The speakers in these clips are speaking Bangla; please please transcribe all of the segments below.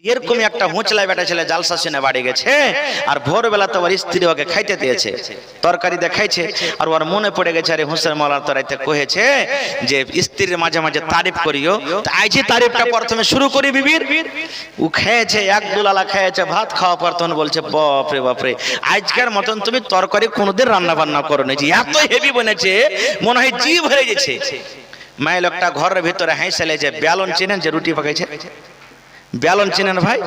এরকমই একটা হুঁচলায় বেটা ছেলে জালসা শুনে বাড়ি গেছে, আর ভোরবেলা তো ওর স্ত্রী ওকে খাইতে দিয়েছে, তরকারি দেখাইছে, আর ওর মনে পড়ে গেছে আরে হুসেন মাওলানা তো রাইতে কহেছে যে স্ত্রীর মাঝে মাঝে তারিফ করিও, তো আইজি তারিফটা প্রথমে শুরু করি বিবির। ও খেয়েছে, এক দুলালা খেয়েছে, ভাত খাওয়া পর তখন বলছে বাপরে বাপরে, আজকের মতন তুমি তরকারি কোনোদিন রান্না বান্না করো না, এত হেভি বনেছে মনে হয় জি ভরে গেছে। মায়ের লোকটা ঘরের ভিতরে হাইসালে যে বেলন চিনেন যে রুটি পাকাইছে, বেলন চিনেন ভাই,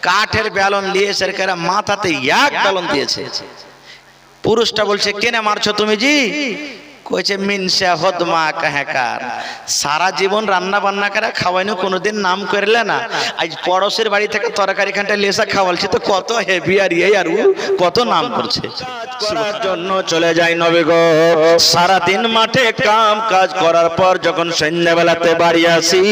কাঠের বেলন নিয়ে সরকার মাথাতে এক বেলন দিয়েছে। পুরুষটা বলছে কেনে মারছো তুমি জি? কইছে মিনসা হদমা কাহাকার, সারা জীবন রান্না বান্না করে খাওয়াইনি, কোনোদিন নাম করলে না, আজ পড়োশের বাড়ি থেকে তরকারি খানটা লেসা খাওয়ালছে, তো কত হেভি আর এই আর কত নাম করছে। করার জন্য চলে যায় নবী গো, সারা দিন মাঠে কাম কাজ করার পর যখন সন্ধ্যাবেলাতে বাড়ি আসি,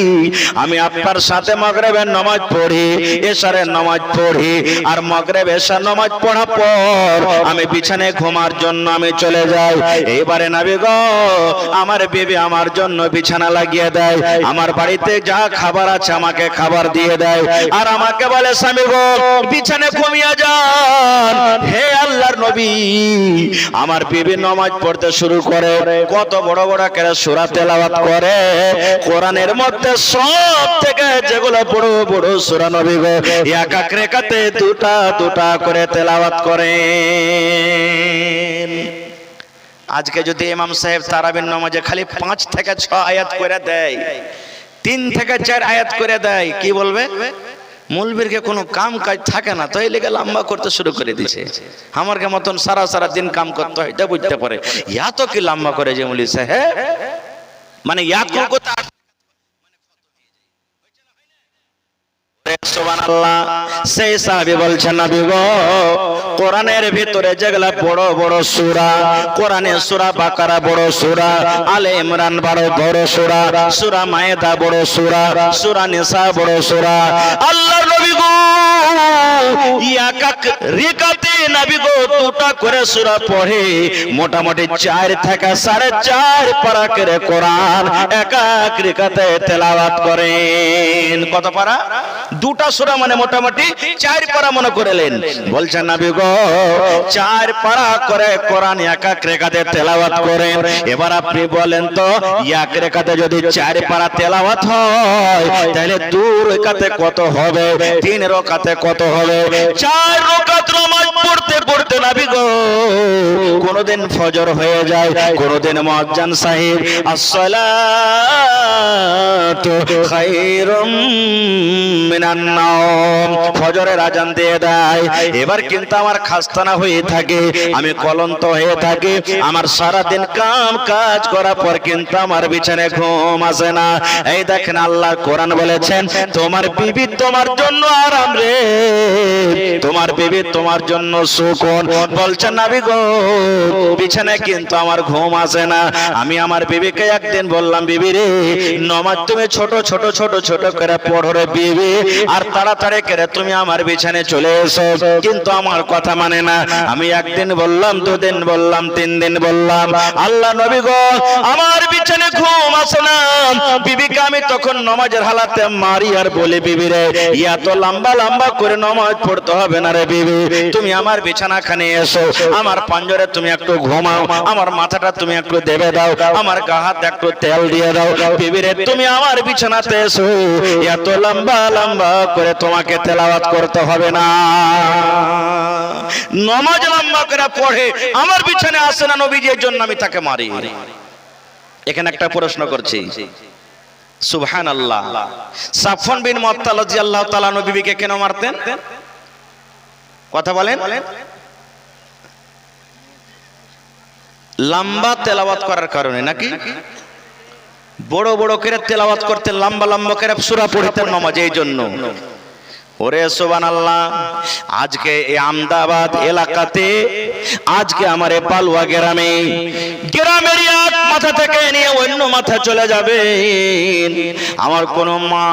আমি আপনার সাথে মাগরিবের নামাজ পড়ি, এশারের নামাজ পড়ি, আর মাগরিব এশা নামাজ পড়ার পর আমি বিছানায় ঘুমার জন্য আমি চলে যাই। এইবারে নবী গো আমার বিবি আমার জন্য বিছানা লাগিয়ে দেয়, আমার বাড়িতে যা খাবার আছে আমাকে খাবার দিয়ে দেয়, আর আমাকে বলে স্বামী গো বিছানায় ঘুমিয়ে যান। হে আল্লাহর নবী, আমার বিবি নামাজ পড়তে শুরু করে, কত বড় বড় করে সূরা তেলাওয়াত করে, কোরআনের মধ্যে সব থেকে যেগুলো বড় বড় সূরা নবী গো এক এক রাকাতে দুটা দুটা করে তেলাওয়াত করেন। আজকে যদি ইমাম সাহেব তারাবির নামাজে খালি 5 থেকে 6 আয়াত করে দেয়, 3 থেকে 4 আয়াত করে দেয়, কি বলবে? মৌলবীরকে কোনো কাম কাজ থাকে না, তো এই লেগে লম্বা করতে শুরু করে দিছে। আমার কে মতন সারা সারা দিন কাম করতে হয়, এটা বুঝতে পারে। এত কি লম্বা করে যে মৌলবী সাহেব, মানে এত কথা। সুবহানাল্লাহ, সেই সাহাবী বলছেন নবী গো কোরআনের ভিতরে যেগুলা বড় বড় সূরা, কোরআনের সূরা বাকারা বড় সূরা, আলে ইমরান বড় সূরা, সূরা মায়েদা বড় সূরা, সূরা নিসা বড় সূরা। আল্লাহর নবী গো এক এক রাকাতে নবী গো দুটা করে সূরা পড়ে, মোটামুটি 4 থেকে 4.5 পারা করে কোরআন এক এক রাকাতে তেলাওয়াত করেন। কত পারা? দুটা সূরা মানে মোটামুটি 4 পারা মনে করলেন। বলছেন নবী গো 4 পারা করে কোরআন এক এক রাকাতে তেলাওয়াত করেন। এবার আপনি বলেন তো এক রাকাতে যদি 4 পারা তেলাওয়াত হয় তাহলে 2 রাকাতে কত হবে, 3 রাকাতে কত হবে? 4 রাকাত নামাজ পড়তে পড়তে নবী গো কোনদিন ফজর হয়ে যায়, কোনদিন মুয়াজ্জিন সাহেব আসসালাতু খায়রুম মিনান নাওম ফজরের আজান দিয়ে দেয়। এবার কিন্তু আমার খাস্তানা হয়ে থাকে, আমি ক্লান্ত হয়ে থাকি, আমার সারা দিন কাম কাজ করার পর কিন্তু আমার বিছানায় ঘুম আসে না। এই দেখেন আল্লাহর কোরআন বলেছেন তোমার বিবি তোমার জন্য আরাম রে, তোমার বিবি তোমার জন্য সুকুন। বলছেন নবী গো বিছানায় কিন্তু আমার ঘুম আসে না। আমি আমার বিবিকে একদিন বললাম বিবি রে নামাজ তুমি ছোট ছোট ছোট ছোট করে পড়ো রে বিবি, আর তাড়াতাড়ি করে তুমি আমার বিছানায় চলে এসো, কিন্তু আমার কথা মানে না। আমি একদিন বললাম, 2 দিন বললাম, 3 দিন বললাম, আল্লাহ নবী গো আমার বিছানায় ঘুম আসে না। বিবিকে আমি তখন নামাজের হালাতে মারি আর বলি বিবি রে এত লম্বা লম্বা করে নামাজ পড়তে হবে না রে বিবি, তুমি আমার বিছানাখানে এসো, আমার পাঞ্জরে তুমি একটু ঘুমাও, আমার মাথাটা তুমি একটু দেবে দাও, আমার গা হাতে একটু তেল দিয়ে দাও। বিবি রে তুমি আমার বিছানাতে এসো, এত লম্বা লম্বা করে তোমাকে তেলাওয়াত করতে হবে না। নামাজ লম্বা করে পড়ে আমার বিছানায় আসে না নবীজির জন্য আমি তাকে মারি। এখানে একটা প্রশ্ন করছি, সুবহানাল্লাহ, সাফওয়ান বিন মুআত্তাল রাদিয়াল্লাহু তাআলা নবীকে কেন মারতেন? কথা বলেন। লম্বা তেলাওয়াত করার কারণে নাকি? বড় বড় করে তেলাওয়াত করতেন, লম্বা লম্বা করে সূরা পড়তেন নামাজে, এই জন্য। ওরে সুবহানাল্লাহ, আজকে এই আমদাবাদ এলাকাতে, আজকে আমার এই পালুয়া গ্রামে, গ্রামের এক মাথা থেকে নিয়ে অন্য মাথা চলে যাবে, আমার কোনো মা,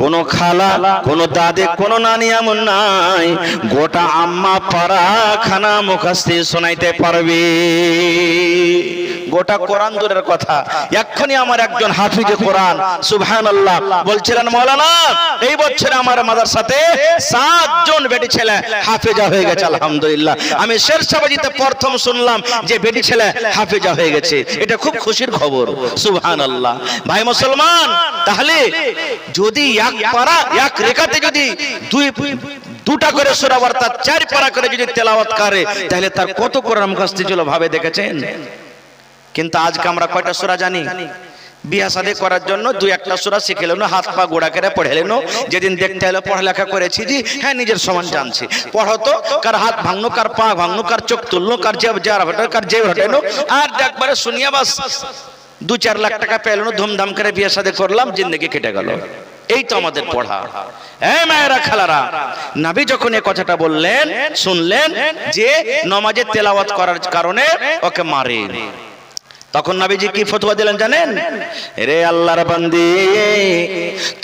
কোনো খালা, কোনো দাদে, কোনো নানি এমন নাই গোটা আম্মা পাড়া খানা মুখস্থি শোনাইতে পারবে। গোটা কোরআন দূরের কথা, এক্ষুনি আমার একজন হাফিজে কোরআন সুবহানাল্লাহ বলছিলেন, মাওলানা এই বছরে আমার মাদ্রাসাতে 7 জন বেটি ছেলে হাফেজা হয়ে গেছে আলহামদুলিল্লাহ। আমি শেরশাহবাজিতে প্রথম শুনলাম যে বেটি ছেলে হাফেজা হয়ে গেছে, এটা খুব খুশির খবর সুবহানাল্লাহ। ভাই মুসলমান, তাহলে যদি এক পারা এক রেখাতে যদি দুটা করে সূরা অর্থাৎ 4 পারা করে যদি তেলাওয়াত করে, তাহলে তার কত কোরআন মুখস্থ ছিল ভাবে দেখেছেন? কিন্তু আজকে আমরা কয়টা সূরা জানি? বিয়া শাদী করার জন্য 2-1টা সূরা শিখে লেনো, হাত পা গোড়া করে পড়ে লেনো। যেদিন দেখতে হলো পড়ালেখা করেছি জি হ্যাঁ নিজের সমান জানছি, পড়ো তো কার হাত ভাঙনো, কার পা ভাঙনো, কার চোখ তুলনো, কার জেব হটানো, আর একবারে শুনিয়া বাস 2-4 লাখ টাকা পেলো, ধুমধাম করে বিয়া শাদী করলাম, জিন্দেগি কেটে গেল। এই তো আমাদের পড়া। এই মায়েরা খালারা, নবী যখন এই কথাটা বললেন, শুনলেন যে নামাজে তেলাওয়াত করার কারণে ওকে মারে, তখন নবীজি কি ফতোয়া দিলেন জানেন? রে আল্লাহর বান্দি,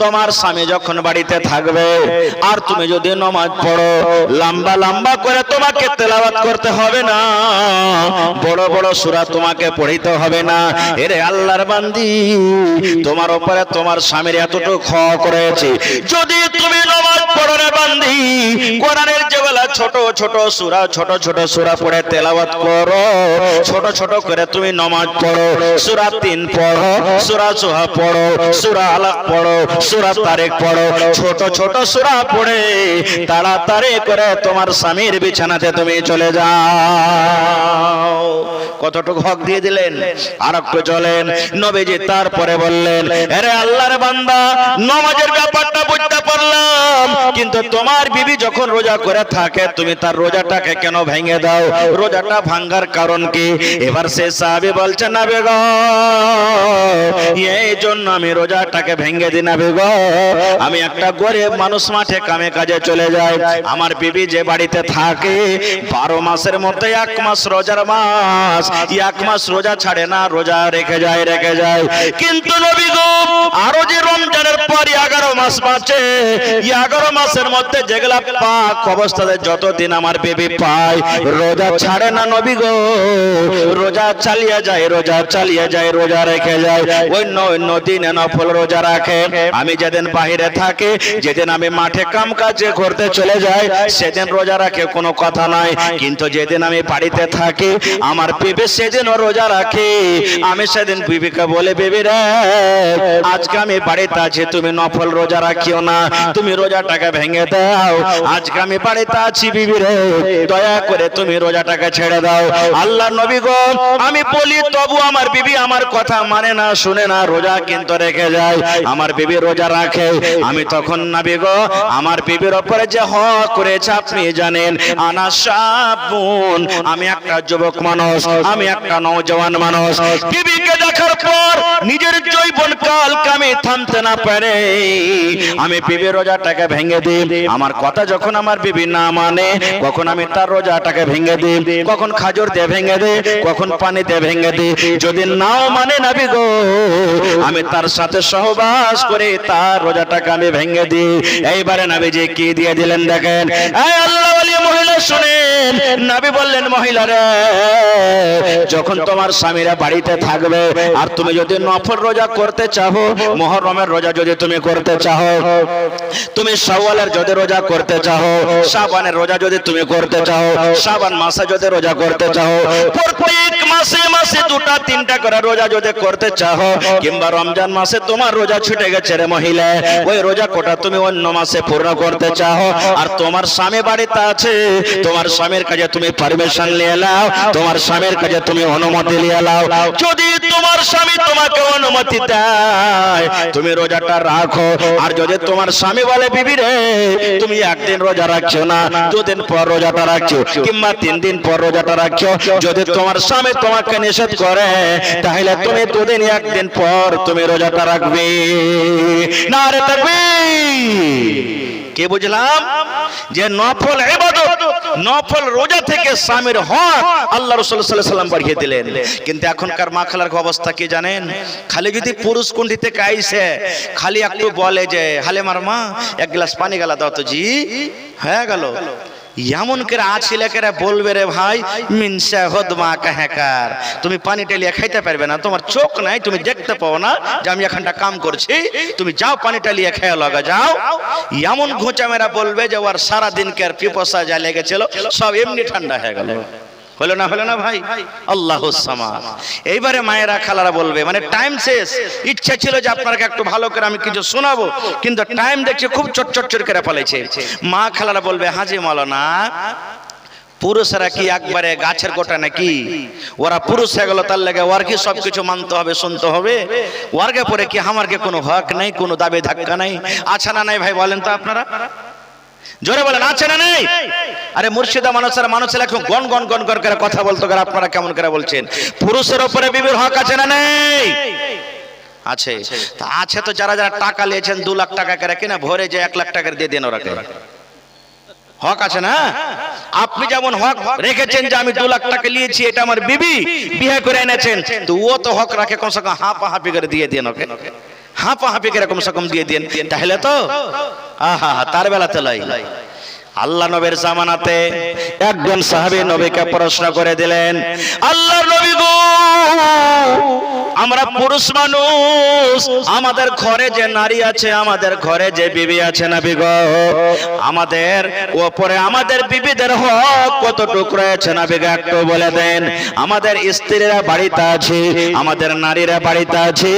তোমার স্বামী যখন বাড়িতে থাকবে আর তুমি যদি নামাজ পড়ো, লম্বা লম্বা করে তোমাকে তেলাওয়াত করতে হবে না, বড় বড় সূরা তোমাকে পড়িতে হবে না। রে আল্লাহর বান্দি, তোমার উপরে তোমার স্বামীর এতটুকু ক্ষমা করেছে, যদি তুমি নামাজ পড়ো রে বান্দি, কোরআনের যেগুলা ছোট ছোট সূরা, ছোট ছোট সূরা পড়ে তেলাওয়াত করো, ছোট ছোট করে তুমি নামাজ পড়ো, সূরা 3 পড়ো, সূরা জুহা পড়ো, সূরা আলাক পড়ো, সূরা তারিক পড়ো, ছোট ছোট সূরা পড়ে তাড়াতাড়ি করে তোমার স্বামীর বিছানাতে তুমি চলে যাও। কতটুকু হক দিয়ে দিলেন? আর একটু চলেন, নবীজি তারপরে বললেন, আরে আল্লাহর বান্দা, নামাজের ব্যাপারটা বুঝতে পারলাম, কিন্তু তোমার বিবি যখন রোজা করে থাকে তুমি তার রোজাটাকে কেন ভেঙে দাও? রোজাটা ভাঙার কারণ কি? এবার সে সাহাবী বলছে, না বেগো, এই জন্য আমি রোজাটাকে ভেঙে দিই না বেগো, আমি একটা গরিব মানুষ, মাঠে কামে কাজে চলে যাই, আমার বিবি যে বাড়িতে থাকে 12 মাসের মধ্যে 1 মাস রোজার মাস, 1 মাস রোজা ছাড়ে না, রোজা রেখে যায়। কিন্তু নবী গো, আরো যে রমজানের পর 11 মাস বাঁচে, 11 মাসের মধ্যে যেগুলা পাক অবস্থাতে যতদিন আমার বিবি পায়, রোজা ছাড়ে না নবী গো, রোজা চালিয়ে যায়, রোজা চালিয়ে যায়, রোজা রেখে যায়, অন্য দিনে নফল রোজা রাখে। আমি যেদিন বাহিরে থাকি, যেদিন আমি মাঠে কাম কাজে করতে চলে যাই, সেদিন রোজা রাখে, কোনো কথা নাই। কিন্তু যেদিন আমি বাড়িতে থাকি, আমার বিবি সেদিনও রোজা রাখে। আমি সেদিন বিবিকে বলে, বিবি রে, আজকে আমি বাড়িতে আছি, তুমি নফল রোজা রাখিও না, তুমি রোজাটাকে ভেঙে দাও, আজকে আমি বাড়িতে আছি বিবি রে, দয়া করে তুমি রোজাটাকে ছেড়ে দাও। আল্লাহ নবী গো, আমি বলি তবু আমার বিবি আমার কথা মানে না, শুনে না, রোজা কিন্তু রেখে যায়, আমার বিবি রোজা রাখে। আমি তখন নবী গো, আমার বিবির উপরে যে হক করেছে আপনি জানেন, আনা শাবুন, আমি একটা যুবক মানুষ, আমি একটা নওজওয়ান মানুষ, বিবিকে দেখার পর নিজের যৌবন কালকে আমি থামতে না পারে, আমি বিবির রোজাটাকে ভেঙে দিই। আমার কথা যখন আমার বিবি না মানে, কখন আমি তার রোজাটাকে ভেঙে দিই, কখন খাজুর দিয়ে ভেঙে দিই, কখন পানি দিয়ে ভেঙে দিই। যদি নাও মানে নবী গো, আমি তার সাথে সহবাস করে তার রোজাটাকে আমি ভেঙে দিই। এইবারে নবীজি কি দিয়ে দিলেন দেখেন। এই আল্লাহ ওলি মহিলা শুনেন, নবী বললেন, মহিলারা, যখন তোমার স্বামীরা বাড়িতে থাকবে আর তুমি যদি নফল রোজা করতে চাও, মুহররমের রোজা যদি তুমি করতে চাও, তুমি শাওয়ালের যদি রোজা করতে চাও, শাবানের রোজা যদি তুমি করতে চাও, শাবান মাসে যদি রোজা করতে চাও, প্রত্যেক মাসে মাসে 2-3টা করে রোজা যদি করতে চাও, কিংবা রমজান মাসে তোমার রোজা ছুটে গেছে রে মহিলা, ওই রোজা কোটা তুমি অন্য মাসে পূর্ণ করতে চাও, আর তোমার স্বামী বাড়িতে আছে, তোমার স্বামীর কাছে তুমি পারমিশন নিয়ে নাও, তোমার স্বামীর কাছে তুমি অনুমতি নিয়ে নাও। যদি তোমার স্বামী তোমাকে অনুমতি দেয়, তুমি রোজাটা রাখো। আর যদি তোমার স্বামী বলে, বিবি রে, তুমি একদিন রোজা রাখছো না, 2 দিন পর রোজাটা রাখছো, কিংবা 3 দিন পর রোজাটা রাখছো, যদি তোমার স্বামী তোমাকে নিষেধ করে, তাহলে তুমি 2 দিন 1 দিন পর তুমি রোজাটা রাখবে। নারে তাকবীর। কে বুঝলাম? যে নফল ইবাদত, নফল রোজা থেকে স্বামীর হক আল্লাহ রাসূল সাল্লাল্লাহু আলাইহি ওয়াসাল্লাম বাড়িয়ে দিলেন। কিন্তু এখনকার মা খালার অবস্থা কি জানেন? খালি যদি পুরুষ কুণ্ঠি থেকে আইসে খালি একটু বলে যে হালেমার মা এক গ্লাস পানি গালা দাও তো, জি হয়ে গেল। এমন করে ছেলেকেরা বলবে রে ভাই মিনসা হদমা কাহাকার, তুমি পানি টালিয়া খাইতে পারবে না, তোমার চোখ নাই, তুমি দেখতে পাও না যে আমি এখানটা কাম করছি, তুমি যাও পানি টালিয়া খেয়ে লাগা যাও। এমন ঘোঁচা মেরা বলবে যে ওর সারা দিনকার পিপাসা যা লেগেছিল সব এমনি ঠান্ডা হয়ে গেল। হলো না, হলো না ভাই? আল্লাহুস সামাদ। এইবারে মায়েরা খালারা বলবে, মানে টাইম শেষ, ইচ্ছা ছিল যে আপনাকে একটু ভালো করে আমি কিছু শোনাবো, কিন্তু টাইম দেখছে খুব চটচট করে পালাইছে। মা খালারা বলবে, হাজি মাওলানা পুরুষেরা কি একবারে গাছের গোটা নাকি? ওরা পুরুষ হয়ে গেল তার লেগে ওর কি সবকিছু মানতে হবে, শুনতে হবে? ওরকে পরে কি আমার কি কোনো হক নাই, কোনো দাবি ধাক্কা নাই? আচ্ছা না নাই ভাই বলেন তো আপনারা, জোরে বলেন আছে না নেই? আরে মুর্শিদা মানুষের এখন গন গন গন গন করে কথা বলতো, আপনারা কেমন করে বলছেন? পুরুষের উপরে বিবির হক আছে না নেই? আছে। তা আছে তো যারা যারা টাকা নিয়েছেন 2 লাখ টাকা করে কিনা ভরে যে 1 লাখ টাকা দিয়ে দেন, ওরাকে হক আছে না? আপনি যেমন হক রেখেছেন যে আমি 2 লাখ টাকা নিয়েছি, এটা আমার বিবি, বিয়ে করে এনেছেন, তো ও তো হক রাখে কমসে কম হাঁপি করে দিয়ে দেন, ওকে হাঁপি করে কমসে কম দিয়ে দেন, তাহলে তো আহা তার বেলাতে লয়। আল্লাহ নবীর জামানাতে একজন সাহাবী নবীকে প্রশ্ন করে দিলেন, আল্লাহর নবী গো, আমরা পুরুষ মানুষ, আমাদের ঘরে যে নারী আছে, আমাদের ঘরে যে বিবি আছে নবী গো, আমাদের উপরে আমাদের বিবিদের হক কতটুকু রয়েছে নবী গো একটু বলে দেন। আমাদের স্ত্রীরা বাড়িতে আছে, আমাদের নারীরা বাড়িতে আছে,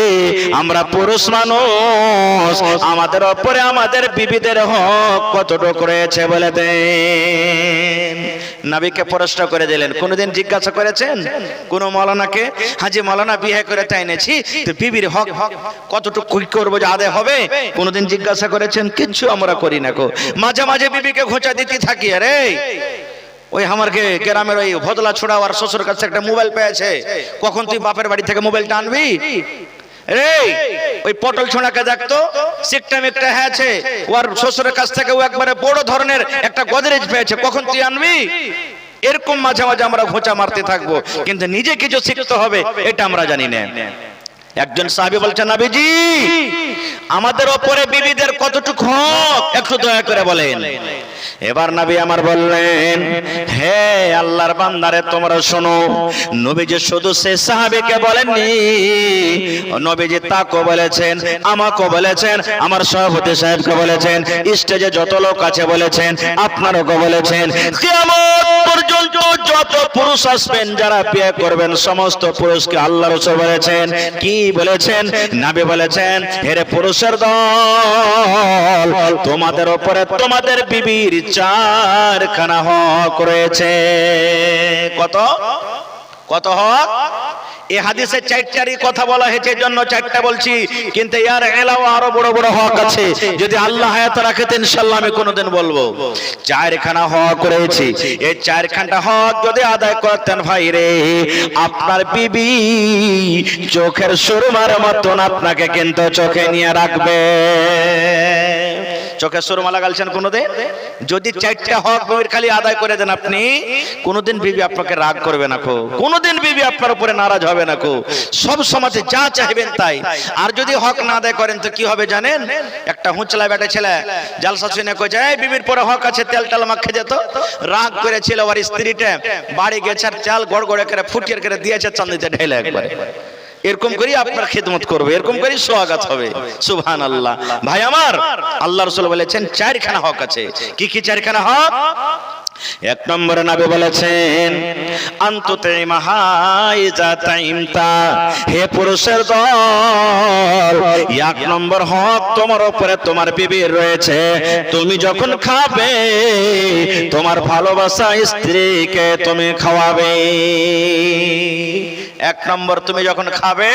আমরা পুরুষ মানুষ, আমাদের উপরে আমাদের বিবিদের হক কতটুকু রয়েছে বলে দেন। নবীকে প্রশ্ন করে দিলেন। কোনদিন জিজ্ঞাসা করেছেন কোন মাওলানাকে, হাজি মাওলানা বিয়ে করে তাই এনেছি, তো বিবির হক কতটুকু করবো যে আদায় হবে? কোনদিন জিজ্ঞাসা করেছেন? কিচ্ছু আমরা করি না গো। মাঝে মাঝে বিবিকে ঘোঁচা দিতে থাকি, আরে ওই আমারকে গ্রামের ওই ভদলা ছোড়া আর শ্বশুর কাছে একটা মোবাইল পেয়েছে, কখন তুই বাপের বাড়ি থেকে মোবাইলটা আনবি? রে ওই পটল ছোঁড়াকে দেখতো, সিকটা মিকটা হয়েছে, ওর শ্বশুরের কাছ থেকে ও একবারে বড় ধরনের একটা গদরেজ পেয়েছে, কখন তুই আনবি? এরকম মাঝে মাঝে আমরা ঘোঁচা মারতে থাকবো, কিন্তু নিজে কিছু শিখতে হবে এটা আমরা জানি না। একজন সাহাবী বলছেন, নবীজি আমাদের উপরে বিবিদের কতটুকু হক একটু দয়া করে বলেন। এবার নবী আমার বললেন, হে আল্লাহর বান্দারে তোমরা শোনো, নবীজি শুধু সে সাহাবীকে বলেননি, নবীজি তাকে বলেছেন, আমাকে বলেছেন, আমার সভাপতি সাহেবকে বলেছেন, স্টেজে যত লোক আছে বলেছেন, আপনারও বলেছেন, কিয়ামত পর্যন্ত যত পুরুষ আসবেন যারা বিয়ে করবেন সমস্ত পুরুষকে আল্লাহ রাসূল বলেছেন। কি বলেছেন? নবী বলেছেন, হে পুরুষের দল, তোমাদের উপরে তোমাদের বিবির 4খানা হক রয়েছে। কত কত হক? এই হাদিসে 4টারই কথা বলা হয়েছে, জন্য 4টা বলছি, কিন্তু এর এলাওয়া আরো বড় বড় হক আছে। যদি আল্লাহ হায়াত রাখে তো ইনশাআল্লাহ আমি কোনোদিন বলবো। 4খানা হক রয়েছে, এই 4খানা হক যদি আদায় করতেন ভাই রে, আপনার বিবি চোখের সুরমার মতন আপনাকে কিন্তু চোখে নিয়ে রাখবে। চোখে সুরমা লাগালছেন কোনোদিন? যদি 4টা হক বিবির খালি আদায় করে দেন আপনি, কোনোদিন বিবি আপনাকে রাগ করবে না কো, কোনোদিন বিবি আপনার উপরে নারাজ হবে না কো, সব সময় যা চাইবেন তাই। আর যদি হক না আদায় করেন তো কি হবে জানেন? একটা হুঁচলা বেটা ছেলে জালসা শুনে কই যায় বিবির পরে হক আছে, তেল টাল মাখে যেত, রাগ করেছিল ওর স্ত্রীটা, বাড়ি গেছে আর চাল গড়গড়ে করে ফুটিয়ে করে দিয়েছে চান্দিতে ঢেলে একবারে। এরকম করি আপনার খিদমত করবে, এরকম করি স্বাগত হবে। সুবহানাল্লাহ। ভাই আমার, আল্লাহ রাসূল বলেছেন 4খানা হক আছে। কি কি 4খানা হক? 1 নম্বরে নবী বলেছেন, আনতুতে মাহাইজা তাইমতা, হে পুরুষের দল, 1 নম্বর হক তোমার উপরে তোমার বিবির রয়েছে, তুমি যখন খাবে তোমার ভালোবাসা স্ত্রীকে তুমি খাওয়াবে। 1 নম্বর, তুমি যখন খাবে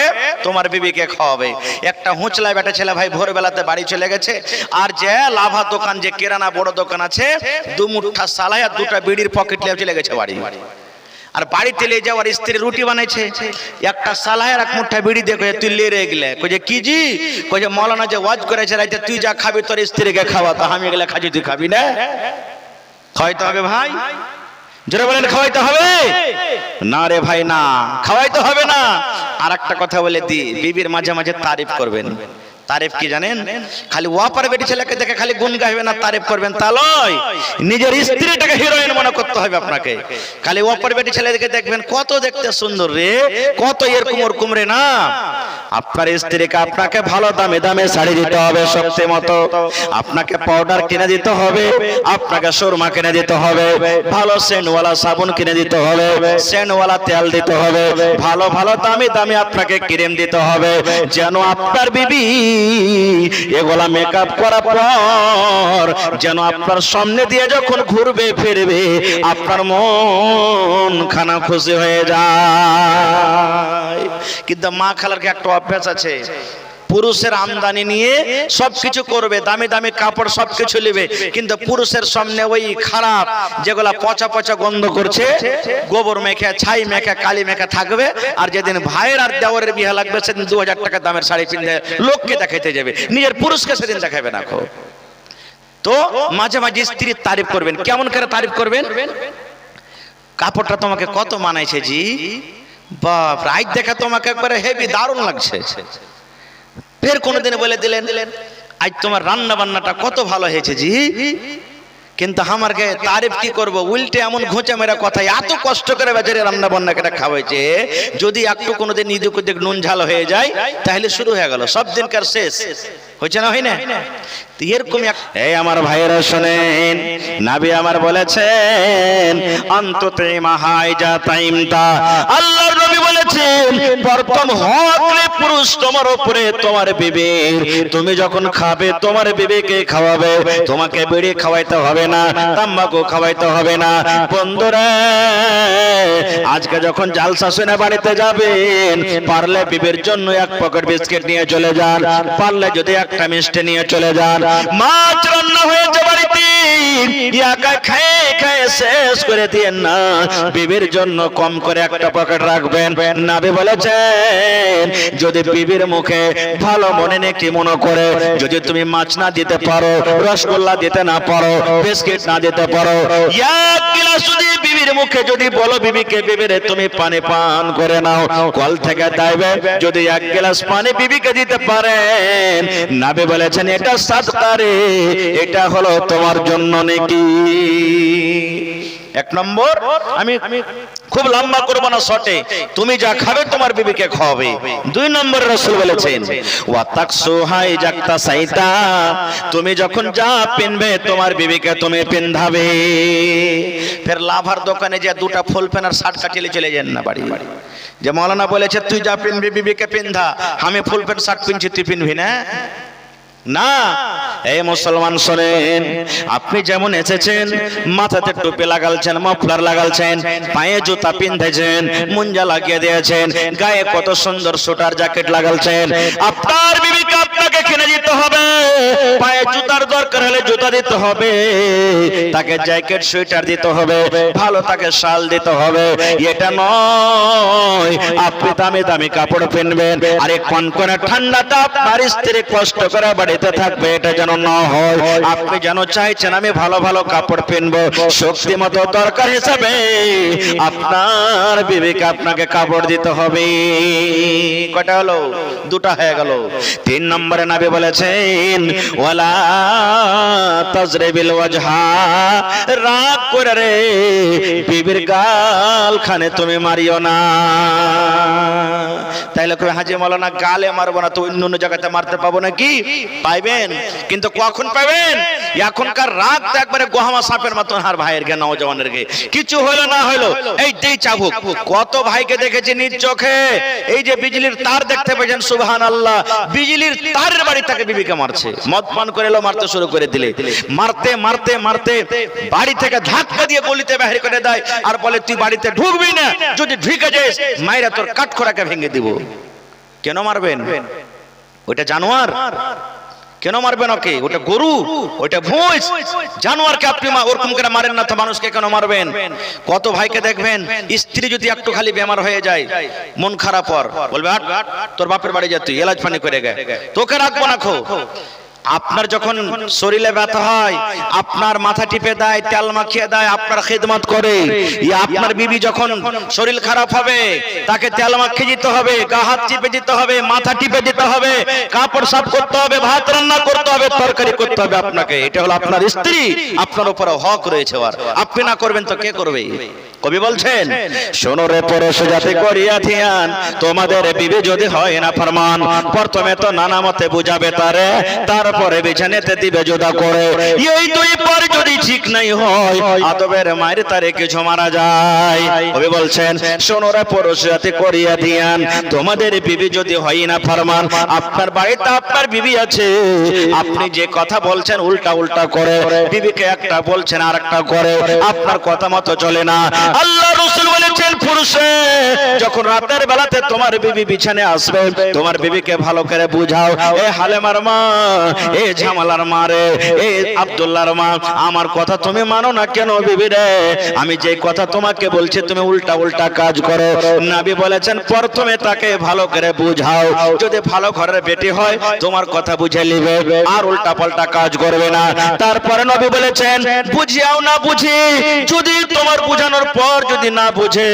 তোমার বিবিকে খাওয়াবে। একটা হুঁচলায় বেটা ছেলে ভাই ভোরবেলাতে বাড়ি চলে গেছে, আর যে লাভা দোকান, যে কিরানা বড় দোকান আছে, 2 মুঠা সালায় আর 2টা বিড়ির পকেট নিয়ে চলে গেছে বাড়ি। আর বাড়িতে নিয়ে যাওয়ার স্ত্রী রুটি বানাইছে, একটা সালাহের এক মুঠা বিড়ি দিয়ে কয়ে তুই লিয়ে গেলে, কয়ে কি জি, কয়ে মৌলানা যে ওয়াজ করেছে রাইতে তুই যা খাবি তোর স্ত্রীকে খাওয়া, তো আমি এগুলা খাচ্ছি তুই খাবি না? খাওয়াইতে হবে ভাই, জোরে বলেন খাওয়াইতে হবে না? রে ভাই না, খাওয়াইতে হবে না। আর একটা কথা বলে দি, বিবির মাঝে মাঝে তারিফ করবেন। তারিফ কি জানেন? খালি ওয়াপার বেটি ছেলেকে দেখে খালি গুণ গাইবেন না তারিফ করবেন তা নয়, নিজের স্ত্রীটাকে হিরোইন মনে করতে হবে আপনাকে। খালি ওয়াপার বেটি ছেলেকে দেখবেন কত দেখতে সুন্দর রে, কত এরকম ওরকম রে না। আপনার স্ত্রীকে আপনাকে ভালো দামে দামে শাড়ি দিতে হবে, শক্তি মতো আপনাকে পাউডার কিনে দিতে হবে, আপনাকে সুরমা কিনে দিতে হবে, ভালো সেন্টওয়ালা সাবুন কিনে দিতে হবে, সেন্টওয়ালা তেল দিতে হবে, ভালো ভালো দামি দামি আপনাকে ক্রিম দিতে হবে, যেন আপনার বিবি এগুলা মেকআপ করার পর যেন আপনার সামনে দিয়ে যখন ঘুরবে ফিরবে আপনার মন খানা খুশি হয়ে যায়। কিন্তু মা খালার কি একটা অভ্যাস আছে, পুরুষের আমদানি নিয়ে সবকিছু করবে, দামি দামি কাপড় সবকিছু নেবে, কিন্তু পুরুষের সামনে ওই খারাপ যেগুলা পচা পচা গন্ধ করছে গোবর মেখে ছাই মেখে কালি মেখে থাকবে। আর যেদিন ভাইয়ের আর দেওয়ারের বিয়ে লাগবে সেদিন 2000 টাকা দামের শাড়ি পিন্ধে লোককে দেখাইতে যাবে, নিজের পুরুষকে সেদিন দেখাবে না। তো মাঝে মাঝে স্ত্রীর তারিফ করবেন। কেমন করে তারিফ করবেন? কাপড়টা তোমাকে কত মানাইছে জি, বাপ রাইট দেখা তোমাকে একবারে হেভি দারুণ লাগছে। ফের কোনোদিন বলে দিলেন আজ তোমার রান্না বান্নাটা কত ভালো হয়েছে জি, কিন্তু আমাকে তারিফ কি করব, উল্টে এমন ঘোঁচা মেরা কথা, এত কষ্ট করে বেচারে রান্না বান্না করে খাওয়াইছে, যদি একটু কোনোদিন ইদুক উদিক নুন ঝাল হয়ে যায় তাহলে শুরু হয়ে গেল সব দিনকার শেষ। হয়েছে না, হয় না? এরকম এই আমার ভাইয়েরা শোনেন, নবী আমার বলেছেন অন্তত মাহাইজা তাইমতা, আল্লাহর নবী বলেছেন প্রথম হক পুরুষ তোমার উপরে তোমার বিবি, তুমি যখন খাবে তোমার বিবিকে খাওয়াবে, তোমাকে বিড়ি খাওয়াইতে হবে না, তাম্বাকু খাওয়াইতে হবে না। বন্ধুরা আজকে যখন জালসা শুনে বাড়িতে যাবেন, পারলে বিবির জন্য এক পকেট বিস্কিট নিয়ে চলে যান, পারলে যদি একটা মিষ্টি নিয়ে চলে যান। মাছ রান্না হয়েছে বাড়িতে, একা খেয়ে খেয়ে শেষ করে দিয়েন না, বিবির জন্য কম করে একটা পকেট রাখবেন। নবী বলেছেন যদি বিবির মুখে ভালো মনে নেকি মনে করে যদি তুমি মাছ না দিতে পারো, রসগোল্লা দিতে না পারো, বিস্কিট না দিতে পারো, এক গ্লাস যদি বিবির মুখে যদি বলো বিবিকে বিবিরে তুমি পানি পান করে নাও, কল থেকে দেবে যদি এক গ্লাস পানি বিবিকে দিতে পারেন, নবী বলেছেন এটা সাদকা রে, এটা হলো তোমার জন্য নেকি। এক নম্বর, আমি খুব লম্বা করব না শর্টে, তুমি যা খাবে তোমার বিবিকে খাওয়াবে। 2 নম্বরে রাসূল বলেছেন ওয়া তাকসুহাই জাকতা সাইতা, তুমি যখন যা পিনবে তোমার বিবিকে তুমি পিন্ধাবে। ফের লাভার দোকানে যে দুটা ফুল পেনার শার্ট কাটিয়ে চলে যান না বাড়ি, যে মাওলানা বলেছে তুই যা পিনবি বিবিকে পিন্ধা, আমি ফুল প্যান্ট শার্ট পিনছি তুই পিনবি না। না, এই মুসলমান শোনেন, আপনি যেমন এসেছেন মাথাতে টুপি লাগালছেন, মাফলার লাগালছেন, পায়ে জুতা পিনতেছেন, মুঞ্জা লাগিয়ে দিয়েছেন, গায়ে কত সুন্দর সোটার জ্যাকেট লাগালছেন, আপনার বিবিকে আপনাকে কিনে দিতে হবে, পায়ে জুতার দরকার হলে জুতা দিতে হবে, তাকে জ্যাকেট সোয়েটার দিতে হবে, ভালো তাকে শাল দিতে হবে। এটা নয় আপনি দামি দামি কাপড় পিনবেন আর এই কনকনে ঠান্ডাটা আপনার স্ত্রী কষ্ট করে বাড়িতে থাকবে, এটা যেন না হয়। আপনি যেন চাইছেন আমি ভালো ভালো কাপড় পিনবো, শক্তি মতো দরকার হিসাবে আপনার বিবিকে আপনাকে কাপড় দিতে হবে। কয়টা হলো? 2টা হয়ে গেল। 3 নম্বরে নবী বলেছেন ওয়ালা তাজরিবিল ওয়াজহা, রাগ করে রে বিবির গাল খানে তুমি মারিও না। তাইলে কই হাজী মাওলানা গালে মারবো না তো অন্য অন্য জায়গাতে মারতে পাবো নাকি? পাইবেন, কিন্তু কখন পাবেন? এখনকার রাগ তো একবারে গোহামা সাপের মতন। আর ভাইয়ের গে নওজওয়ানের গে কিছু হলো না হলো এইটাই চাবুক। কত ভাইকে দেখেছি নিজ চোখে, এই যে বিজলির তার দেখতে পেয়েছেন, সুবহানাল্লাহ, বিজলির তারের বাড়ি থেকে বিবিকে মারছে, মদ পান করে এলো মারতে শুরু করে দিলে, মারতে মারতে মারতে বাড়ি থেকে ধাক্কা দিয়ে গলিতে বাহির করে দেয় আর বলে তুই বাড়িতে ঢুকবি না, যদি ঢুকে যাস মাইরা তোর কাঠখোরাকে ভেঙে দিব। কেন মারবেন? ওইটা জানোয়ার, কেন মারবেন ওকে? ওটা গরু, ওটা ভুঁস, জানোয়ারকে আপনি ওরকম করে মারেন না তো মানুষকে কেন মারবেন? কত ভাইকে দেখবেন স্ত্রী যদি একটু খালি বেমার হয়ে যায়, মন খারাপ হওয়ার, বলবে হাট তোর বাপের বাড়ি যা, তুই এলাজ পানি করে গে, তোকে রাখবো না খো। আপনার যখন শরীরে ব্যথা হয়, আপনার মাথা টিপে দেয়, তেল মাখিয়ে দেয়, আপনার খেদমত করে। আপনার বিবি যখন শরীর খারাপ হবে, তাকে তেল মাখিয়ে দিতে হবে, গা হাত টিপে দিতে হবে, মাথা টিপে দিতে হবে, কাপড় সাফ করতে হবে, ভাত রান্না করতে হবে, তরকারি করতে হবে আপনাকে। এটা হলো আপনার স্ত্রী, আপনার উপরে হক রয়েছে। আর আপনি না করবেন তো কে করবে? কবি বলছেন, শোনো রে পরশ জাতি করিয়া ধিয়ান, তোমাদের বিবি যদি হয় না ফরমান, প্রথমে তো নানা মতে বুঝাবে তারে, তারপরে বিছানেতে দিবে জুদা করে। এই দুই পর যদি ঠিক নাই হয়, আদবের মায়ের তারে কিছু মারা যায়। কবি বলছেন, শোনো রে পরশ জাতি করিয়া ধিয়ান, তোমাদের বিবি যদি হয় না ফরমান, আপনার বাড়িতে আপনার বিবি আছে, আপনি যে কথা বলছেন উল্টা উল্টা করে, বিবিকে একটা বলছেন আর একটা করে, আপনার কথা মতো চলে না। আল্লাহ রাসূল বলেছেন, পুরুষে যখন রাতের বেলাতে তোমার বিবি বিছানে আসবে, তোমার বিবিকে ভালো করে বুঝাও, এ হালেমার মা, এ ঝামালার মা রে, এ আব্দুল্লাহর মা, আমার কথা তুমি মানো না কেন বিবি রে? আমি যে কথা তোমাকে বলছি তুমি উল্টা উল্টা কাজ করো। নবী বলেছেন, প্রথমে তাকে ভালো করে বুঝাও, যদি ভালো ঘরের বেটি হয় তোমার কথা বুঝে নিবে, আর উল্টা পাল্টা কাজ করবে না। তারপরে নবী বলেছেন, বুঝিয়াও না বুঝি, যদি তোমার বুঝানোর পর যদি না বুঝে,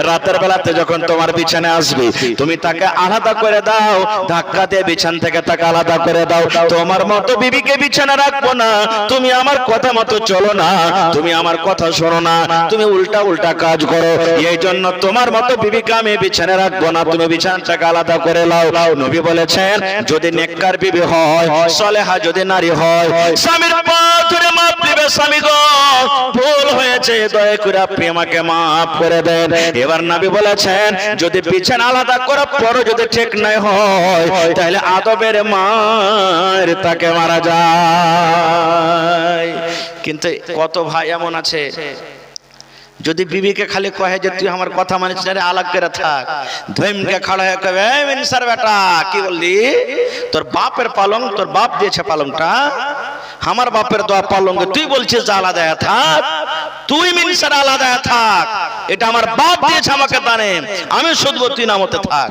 রাতের বেলাতে যখন তোমার বিছানে আসবে, তুমি তাকে আলাদা করে দাও, ধাক্কা দিয়ে বিছান থেকে তাকে আলাদা করে দাও। তোমার মতো বিবিকে বিছানা রাখবো না, তুমি আমার কথা মতো চলো না, তুমি আমার কথা শোনো না, তুমি উল্টা উল্টা কাজ করো, এই জন্য তোমার মতো বিবিকে আমি বিছানে রাখবো না, তুমি বিছানাটাকে আলাদা করে নাও। নবী বলেছেন, যদি নেককার বিবি হয়, সলেহা যদি নারী হয়, স্বামীর পা ধরে মাপ দিবে, স্বামী গো ভুল হয়েছে, দয়া করে আপনি আমাকে মাফ করে দেন। এবার নবী বলেছেন, যদি বিছানা আলাদা করার পর যদি ঠিক নাই হয়, তাহলে আদবের মার তাকে মারা যায়। কিন্তু কত ভাই এমন আছে, যদি বিবিকে খালি কহে যে তুই আমার কথা মানিস না রে, আলাগ করে থাক, ধৈমকে খাড়া হয়ে কবে, এই মিনসার বেটা কি বললি, তোর বাপের পালং, তোর বাপ দিয়েছে পালংটা, আমার বাপের দোয়া পালং, তুই বলছিস যে আলাদা থাক, তুই মিনসার আলাদা থাক, এটা আমার বাপ দিয়েছে আমাকে দানে, আমি শুধু তুই নামতে থাক।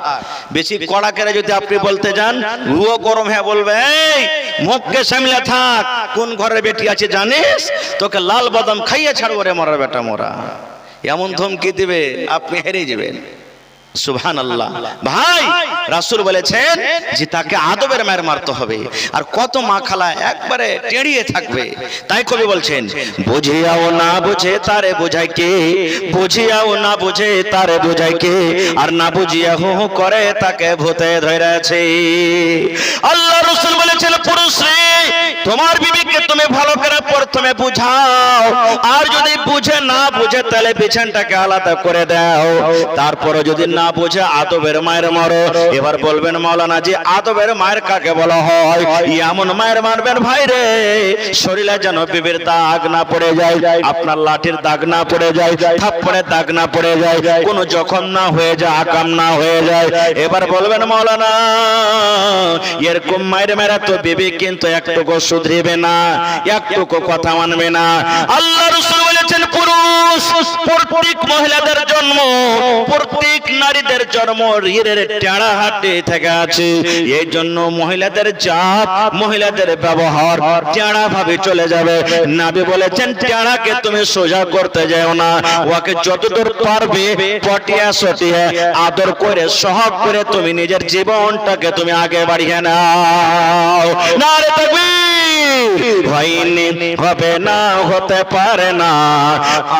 বেশি কড়া করে যদি আপনি বলতে যান, রুও গরম হয়ে বলবে, এই মুখকে সামলে থাক, কোন ঘরের বেটি আছে জানিস, তোকে লাল বাদাম খাইয়ে ছাড়বো রে মরার বেটা মোরা, এমন ধমকি দিবে আপনি হেরে যাবেন। সুবহানাল্লাহ। ভাই রাসূল বলেছেন যে তাকে আদবের মার মারতে হবে, আর কত মা খালা একবারে টেড়িয়ে থাকবে। তাই কবি বলছেন, বুঝিয়াও না বুঝে তারে বোঝায় কে, বুঝিয়াও না বুঝে তারে বোঝায় কে, আর না বুঝিয়া হু হু করে তাকে ভূতে ধরেছে। আল্লাহ রাসূল বলেছেন, পুরুষ রে তোমার বিবিকে তুমি ভালো করে প্রথমে বুঝাও, আর যদি বুঝে না বুঝে তাহলে বিছানটাকে আলাদা করে দাও, তারপরে যদি না বুঝে আদবের মায়ের মারো। এবার বলবেন মাওলানা জি, আদবের মায়ের কাকে বলা হয়? এমন মায়ের মারবেন ভাই রে, শরীরে যেন বিবির দাগ না পড়ে যায়, আপনার লাঠির দাগ না পড়ে যায়, থাপ্পড়ের দাগ না পড়ে যায়, কোনো জখম না হয়ে যায়, আকাম না হয়ে যায়। এবার বলবেন মাওলানা এরকম মায়ের মেরা তো বিবি কিন্তু একটুকু শুধরিবে না, একটুকু কথা মানবে না। আল্লাহ রাসূল বলেছেন, পুরুষ প্রত্যেক মহিলাদের জন্ম, প্রত্যেক নারীদের জন্ম ঋণের টেড়া হাতে থেকে আছে, এই জন্য মহিলাদের জাত, মহিলাদের ব্যবহার টেড়া ভাবে চলে যাবে। নবী বলেছেন, টেড়াকে তুমি সোজা করতে যাও না, ওকে যতদূর পারবে পটিয়া সটিয়ে আদর করে সহগ করে তুমি নিজের জীবনটাকে তুমি আগে বাড়িয়ে নাও। নারে তাকবীর। হয়নি হবে না, হতে পারে না,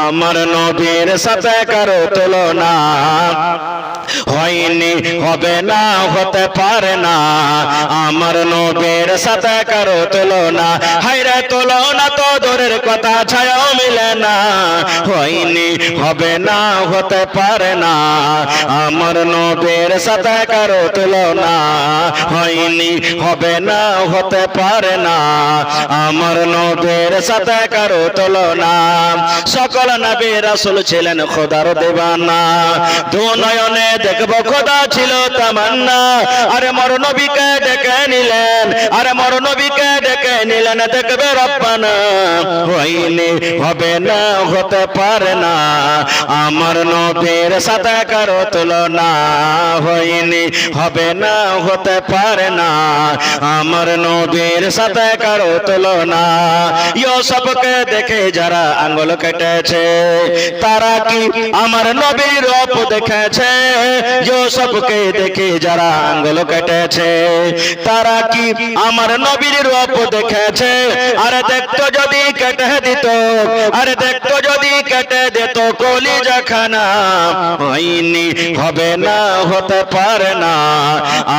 আমার নবীর সাথে কারো তুলনা, হয়নি হবে না, হতে পারে না, আমার নবীর সাথে কারো তুলনা, হায়রে তুলনা তো দূরের কথা, ছায়াও মিলে না, হয়নি হবে না, হতে পারে না, আমার নবীর সাথে কারো তুলনা, হয়নি হবে না, হতে পারে না, আমার নবীর সাথে কারো তুলনা। সকল নবী রাসূল ছিলেন খোদার দিওয়ানা, দু নয়নে দেখবো খোদা ছিল তামান্না, আরে মোর নবীকে ডেকে নিলেন, আরে মোর নবীকে ডেকে নিলেন, দেখবে রব্বানা হইনি হবে না, হতে পারে না আমার নবীর সাথে কারো তুলনা, হইনি হবে না, হতে পারে না আমার নবীর সাথে কারো তুলনা। ইউসুফকে দেখে যারা আঙ্গুল কেটেছে তারা কি আমার নবীর রূপ দেখেছে? ইউসুফকে দেখে যারা আঙ্গুল কেটেছে তারা কি আমার নবীর রূপ দেখেছে? আরে দেখতো যদি কেটে দিত, আরে দেখতো যদি কেটে দিত কলিজা খানা, হইনি হবে না, হতে পারে না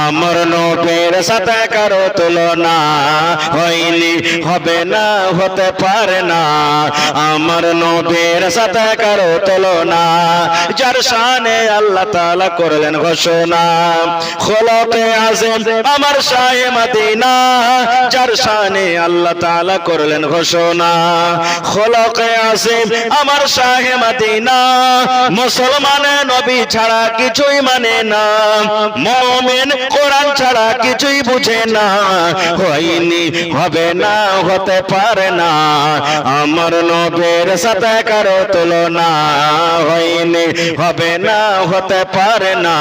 আমার নবীর সাথে কারো তুলনা, হইনি হবে না, হতে পারে না আমার নবীর সাথে কারো তুলনা। যার শানে আল্লাহ তাআলা করলেন ঘোষণা, খোলকে আযম আমার শাহে মদিনা, যার শানে আল্লাহ তাআলা করলেন ঘোষণা, খোলকে আযম আমার শাহে মদিনা। মুসলমানে নবী ছাড়া কিছুই মানে না, মুমিন কোরআন ছাড়া কিছুই বুঝে না, হইনি হবে না, হতে পারে না আমার নবীর সাথে কারো তুলনা, হইনি হবে না, হতে পারে না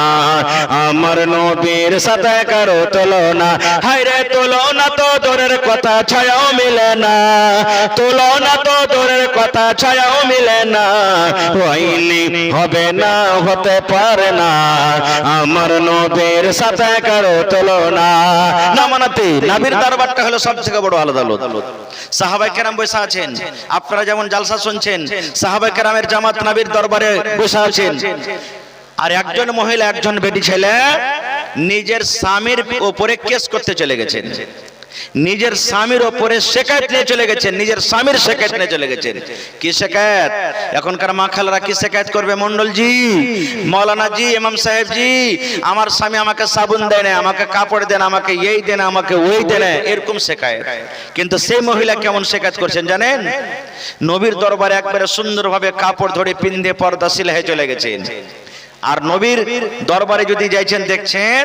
আমার নবীর সাথে কারো তুলনা। হায়রে তুলনা তো দূরের কথা, ছায়াও মিলে না, তুলনা তো দূরের কথা, ছায়াও মিলে না, হইনি হবে না, হতে পারে না আমার নবীর সাথে কারো তুলনা। না মানাতে নবীর দরবারটা হলো সবথেকে বড় আলাদা। সাহাবায়ে কেরাম বসে আছেন, আপনারা যেমন জালসা শুনছেন, সাহাবায়ে কেরামের জামাত নবীর দরবারে বসে আছেন। আর একজন মহিলা, একজন বেটি ছেলে নিজের স্বামীর উপরে কেস করতে চলে গেছেন, নিজের স্বামীর উপরে শিকায়ত নিয়ে চলে গেছেন, নিজের স্বামীর শিকায়ত নিয়ে চলে গেছেন। কি শিকায়ত? এখনকার মা খালারা কি শিকায়ত করবে? মন্ডল জি, মৌলানা জি, ইমাম সাহেব জি, আমার স্বামী আমাকে সাবুন দেয় না, আমাকে কাপড় দেন, আমাকে এই দেন, আমাকে ওই দেন, এরকম শিকায়ত। কিন্তু সেই মহিলা কেমন শিকায়ত করছেন জানেন? নবীর দরবারে একবারে সুন্দরভাবে কাপড় ধরে পিন্দে পর্দাশীল হয়ে চলে গেছেন। আর নবীর দরবারে যদি যাইছেন দেখছেন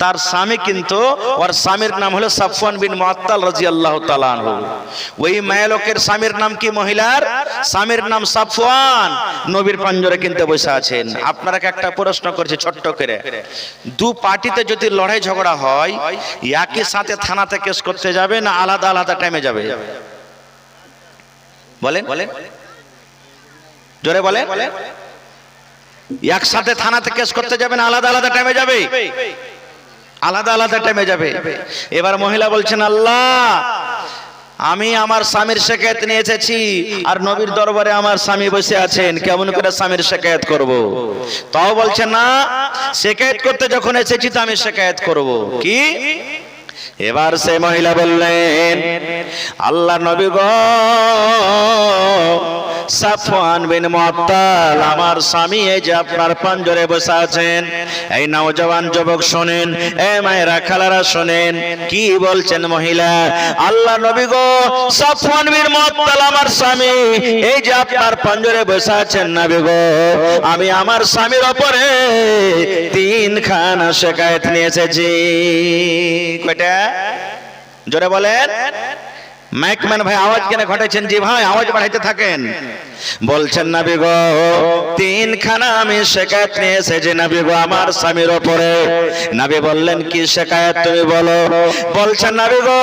তার স্বামী কিন্তু, ওর স্বামীর নাম হলো সাফওয়ান বিন মুআত্তাল রাদিয়াল্লাহু তাআলা আনহু। ওই মায়ালোকের স্বামীর নাম কি? মহিলার স্বামীর নাম সাফওয়ান। নবীর পাঞ্জরে কিন্তু বসে আছেন। আপনারাকে একটা প্রশ্ন করছি ছোট্ট করে, দু পার্টিতে যদি লড়াই ঝগড়া হয় একই সাথে থানাতে কেস করতে যাবে না আলাদা আলাদা টাইমে যাবে? বলেন জোরে বলেন। একসাথে থানাতে কেস করতে যাবে না আলাদা আলাদা টাইমে যাবে? আলাদা আলাদা টাইমে যাবে। এবার মহিলা বলছেন, আল্লাহ আমি আমার স্বামীর শিকায়ত নিয়ে এসেছি, আর নবীর দরবারে আমার স্বামী বসে আছেন, কেমন করে স্বামীর শিকায়ত করব? তাও বলছেন না, শিকায়ত করতে যখন এসেছি তো আমি শিকায়ত করব। কি? এবার সে মহিলা বললেন, আল্লাহ নবী গো, সাফওয়ান বিন মুআত্তাল আমার স্বামী এই যে আপনার পাঞ্জরে বসে আছেন। এই নওজওয়ান যুবক শুনেন, এ মায়েরা খালারা শুনেন, কি বলছেন মহিলা? আল্লাহ নবী গো, সাফওয়ান বিন মুআত্তাল আমার স্বামী এই যে আপনার পাঞ্জরে বসে আছেন নবী গো, আমি আমার স্বামীর উপরে 3 খানা শিকায়ত নিয়ে এসেছি। কয়টা? জোরে বলেন। মাইকম্যান ভাই আওয়াজ কেন ঘটাচ্ছেন? জি ভাই আওয়াজ বাড়াইতে থাকেন। বলছেন নবী গো, 3 খানা আমি শিকায়ত নিয়ে এসেছি নবী গো আমার স্বামীর উপরে। নবী বললেন, কি শিকায়ত তুমি বলো? বলছেন নবী গো,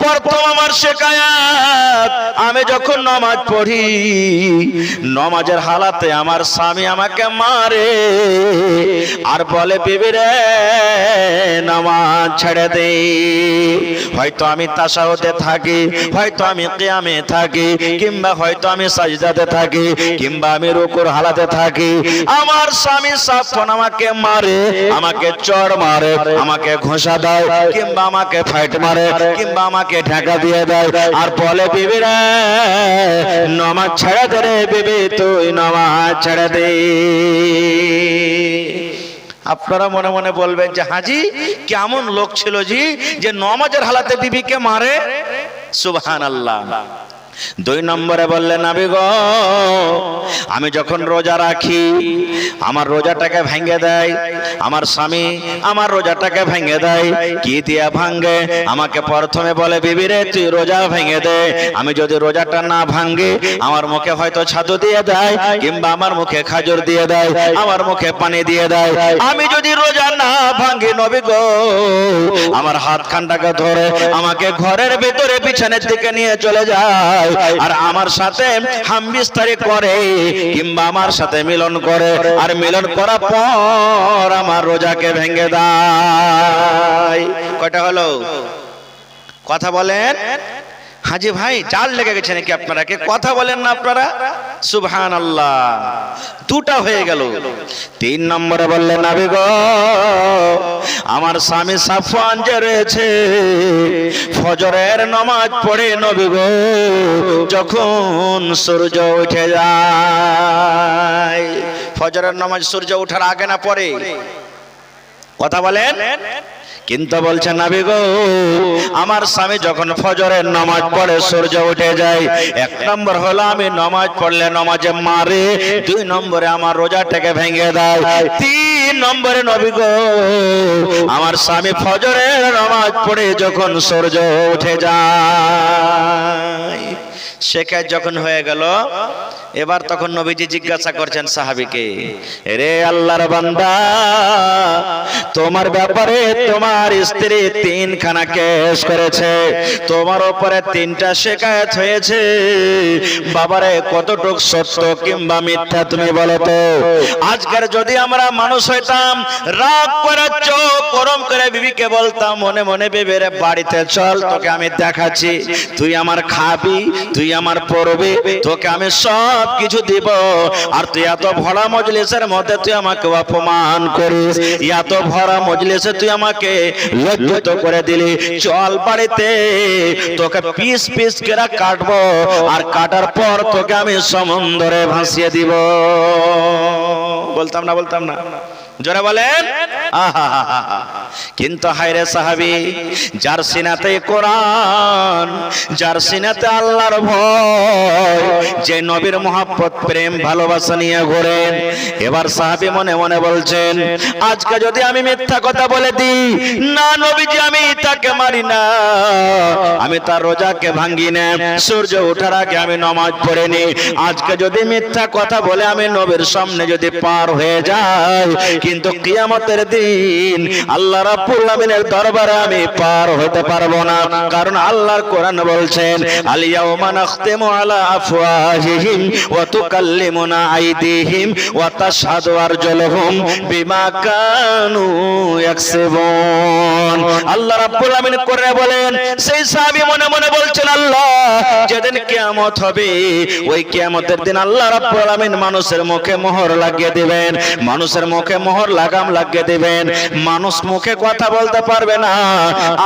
প্রথম আমার শিকায়ত, আমি যখন নামাজ পড়ি নামাজের হালাতে আমার স্বামী আমাকে মারে আর বলে, বিবি রে নামাজ ছেড়ে দে। হয়তো আমি তাশাহুদে থাকি, হয়তো আমি কিয়ামে থাকি, কিংবা হয়তো আমি সাজদাতে থাকি, কিংবা আমি রুকুর হালাতে থাকি, আমার স্বামী সাফওয়ান আমাকে মারে, আমাকে চড় মারে, আমাকে ঘোষা দেয়, কিংবা আমাকে ফাইট মারে, কিংবা আমাকে ঢাকা দিয়ে দেয় আর বলে, বিবি রে নামাজ ছেড়ে দে রে বিবি, তুই নামাজ ছেড়ে দে। আপনারা মনে মনে বলবেন যে হাজি কেমন লোক ছিল জি, যে নামাজের হালাতে বিবিকে মারে। সুবহানাল্লাহ। দুই নম্বরে বললেন নবী গো, আমি যখন রোজা রাখি আমার রোজাটাকে ভেঙে দেয় আমার স্বামী, আমার রোজাটাকে ভেঙে দেয়। কি দিয়া ভাঙে? আমাকে প্রথমে বলে বিবি রে তুই রোজা ভেঙে দে। আমি যদি রোজাটা না ভাঙি আমার মুখে হয়তো ছাতু দিয়ে দেয়, কিংবা আমার মুখে খাজুর দিয়ে দেয়, আমার মুখে পানি দিয়ে দেয়। আমি যদি রোজা না ভাঙি নবী গো, আমার হাত খানটাকে ধরে আমাকে ঘরের ভিতরে বিছানার দিকে নিয়ে চলে যায়, আর আমার সাথে হামবিস্তারি করে কিংবা আমার সাথে মিলন করে, আর মিলন করার পর আমার রোজাকে ভেঙে দেয়। কয়টা হলো? কথা বলেন। হাজি ভাই জাল লেগে গেছে নাকি আপনারা? কে কথা বলেন না আপনারা? সুবহানাল্লাহ, দুটা হয়ে গেল। তিন নম্বরে বললেন নবী গো, আমার স্বামী সাফওয়ান যে রয়েছে ফজরের নামাজ পড়ে নবী গো, যখন সূর্য উঠে যায়, ফজরের নামাজ সূর্য ওঠার আগে না পরে? কথা বলেন। কিন্তু বলছেন নবী গো, আমার স্বামী যখন ফজরের নামাজ পড়ে সূর্য উঠে যায়, এক নম্বর হলো আমি নামাজ পড়লে নামাজে মারে, দুই নম্বরে আমার রোজাটাকে ভেঙে দেয়, তিন নম্বরে নবী গো আমার স্বামী ফজরের নামাজ পড়ে যখন সূর্য উঠে যায়। শেখায় যখন হয়ে গেল, এবার তখন নবীজি জিজ্ঞাসা করছেন সাহাবীকে, রে আল্লাহর বান্দা, তোমার ব্যাপারে তোমার স্ত্রী তিনখানা কেস করেছে, তোমার উপরে তিনটা শিকায়ত হয়েছে, বাবারে কতটুক সত্য কিংবা মিথ্যা তুমি বলো তো। আজকের যদি আমরা মানুষ হইতাম, রাগ করে চোখ গরম করে বিবিকে বলতাম মনে মনে, বিবি রে বাড়িতে চল, তোকে আমি দেখাচ্ছি, তুই আমার খাবি, তুই আমার পরবি, তোকে আমি সব কিছু দিব, আর তুই এত ভরা মজলিসের মধ্যে তুই আমাকে অপমান করিস, এত ভরা মজলিসে তুই আমাকে লজ্জিত করে দিলি, চল বাড়িতে, তোকে পিস পিস করে কাটবো, আর কাটার পর তোকে আমি সমুদ্রে ভাসিয়ে দিব। বলতাম না? বলতাম না? জোরে বলেন। কিন্তু হায়রে সাহাবী, যার সিনাতে কোরআন, যার সিনাতে আল্লাহর ভয়, যে নবীর মহব্বত প্রেম ভালোবাসা নিয়ে ঘোরেন, এবার সাহাবী মনে মনে বলছেন, আজকে যদি আমি মিথ্যা কথা বলে দিই, না নবীজি আমি তাকে মারি না, আমি তার রোজাকে ভাঙি না, সূর্য ওঠার আগে আমি নামাজ পড়ে নি, আজকে যদি মিথ্যা কথা বলে আমি নবীর সামনে যদি পার হয়ে যাই, কিন্তু কিয়ামতের দিন আল্লাহ রাব্বুল আলামিনের দরবারে আমি পার হতে পারবো না। কারণ আল্লাহর কোরআন বলছেন, আল ইয়াউমা নাখতিমু আলা আফওয়াহিহিম ওয়া তুকাল্লিমুনা আইদিহিম ওয়া তাশহাদু আরজুলুহুম বিমা কানু ইয়াকসিবুন। আল্লাহ রাব্বুল আলামিন কোরআনে বলেন, সেই সাহাবী মনে মনে বলছেন, আল্লাহ যেদিন কিয়ামত হবে, ওই কিয়ামতের দিন আল্লাহ রাব্বুল আলামিন মানুষের মুখে মোহর লাগিয়ে দিবেন, মানুষের মুখে মোহর লাগাম লাগিয়ে দিবেন, মানুষ মুখে কথা বলতে পারবে না,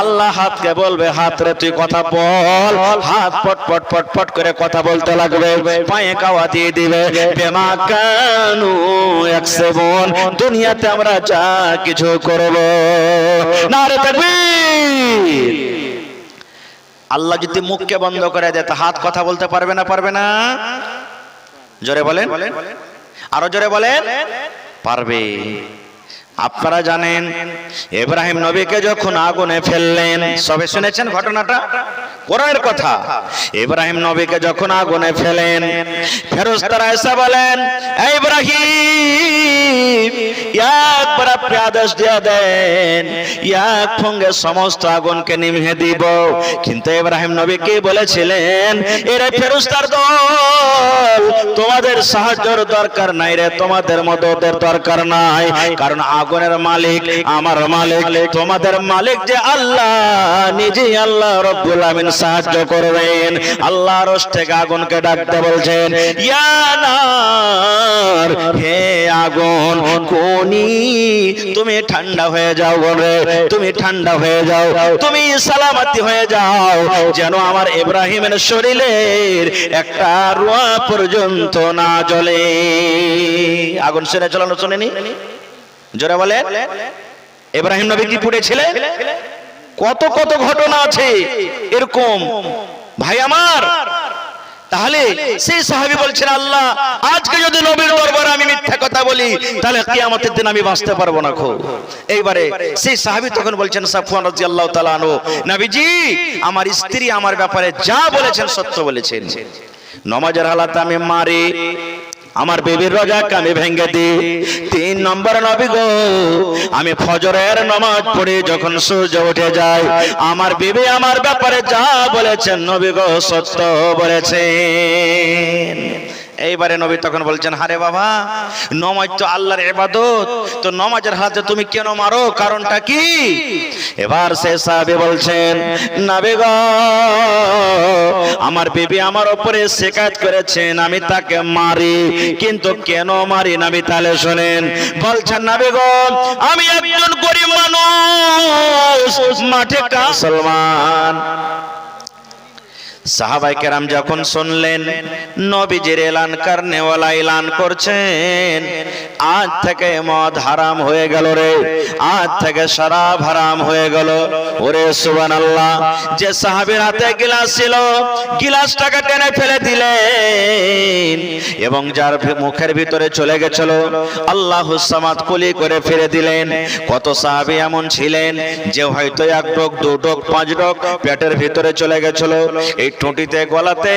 আল্লাহ হাতকে বলবে, হাত রে তুই কথা বল, হাত পট পট পট পট করে কথা বলতে লাগবে, পায়ে কাওয়া দিয়ে দিবে, বিমা কানু ইয়াকসিবুন, দুনিয়াতে আমরা যা কিছু করব। নারে তাকবীর। আল্লাহ যদি মুখকে বন্ধ করে দেয়, তো হাত কথা বলতে পারবে না? পারবে না? জোরে বলেন, আরো জোরে বলেন। পারবে। আপনারা জানেন ইব্রাহিম নবীকে যখন আগুনে ফেললেন, সবে শুনেছেন ঘটনাটা, কোরআনের কথা। ইব্রাহিম নবীকে যখন আগুনে ফেলেন, ফেরেশতারা এসে বলেন, এই ইব্রাহিম একবার আপনি আদেশ দিয়ে দেন, এক সঙ্গে সমস্ত আগুনকে নিভিয়ে দিব। কিন্তু ইব্রাহিম নবী কি বলেছিলেন, এরে ফেরেশতার দল, তোমাদের সাহায্যের দরকার নাই রে, তোমাদের মদদের দরকার নাই, কারণ আগুনের মালিক আমার মালিক, তোমাদের মালিক যে আল্লাহ, নিজেই আল্লাহ রব্বুল আমিন সাহায্য করবেন। আল্লাহ আরশ থেকে আগুনকে ডাকতে বলছেন, ইয়া নার, হে আগুন, কোনি তুমি ঠান্ডা হয়ে যাও রে, তুমি ঠান্ডা হয়ে যাও, তুমি সালামতি হয়ে যাও, যেন আমার ইব্রাহিমের শরীরের একটা রোয়া পর্যন্ত না জ্বলে। আগুন সেরে জ্বলানো শোনেনি? জোরে বলে। ইব্রাহিম নবী কি পড়েছিলেন? কত কত ঘটনা আছে এরকম। ভাই আমার, তাহলে সেই সাহাবী বলছেন, আল্লাহ আজকে যদি নবীর দরবারে আমি মিথ্যা কথা বলি তাহলে কিয়ামতের দিন আমি বাঁচতে পারবো না খো। এইবারে সেই সাহাবী তখন বলছেন সাফওয়ান রাদিয়াল্লাহু তাআলা আনহু, নবীজি আমার স্ত্রী আমার ব্যাপারে যা বলেছেন সত্য বলেছেন। নামাজের হালাতে আমি মারি, আমার বিবির রোজাকে আমি ভেঙে দিই। 3 নম্বর নবী গো, আমি ফজরের নামাজ পড়ে যখন সূর্য উঠে যায় আমার বিবি আমার ব্যাপারে যা বলেছেন নবী গো সত্য বলেছেন। এইবারে নবী তখন বলছেন, হারে বাবা, নামাজ তো আল্লাহর ইবাদত, তো নামাজের হাতে তুমি কেন মারো, কারণটা কি? এবার সে সাহাবী বলছেন, নবী গো আমার বিবি আমার উপরে শিকায়ত করেছেন আমি তাকে মারি, কিন্তু কেন মারি নবী তাহলে শুনেন। বলছেন, নবী গো আমি একজন গরিব মানুষ, মাঠে মুসলমান। সাহাবায়ে কেরাম যখন শুনলেন নবীজির এলান করনেওয়ালা এলান করছেন, আজ থেকে মদ হারাম হয়ে গেল রে, আজ থেকে শরাব হারাম হয়ে গেল। ওরে সুবহানাল্লাহ, যে সাহাবীর হাতে গিলাস ছিল গিলাসটাকে টেনে ফেলে দিলেন এবং যার মুখের ভিতরে চলে গেছিল আল্লাহু সামাদ কুলি করে ফিরে দিলেন। কত সাহাবী এমন ছিলেন যে হয়তো 1 ঢোক 2 ঢোক 5 ঢোক পেটের ভিতরে চলে গেছিল, এই টুটিতে গলাতে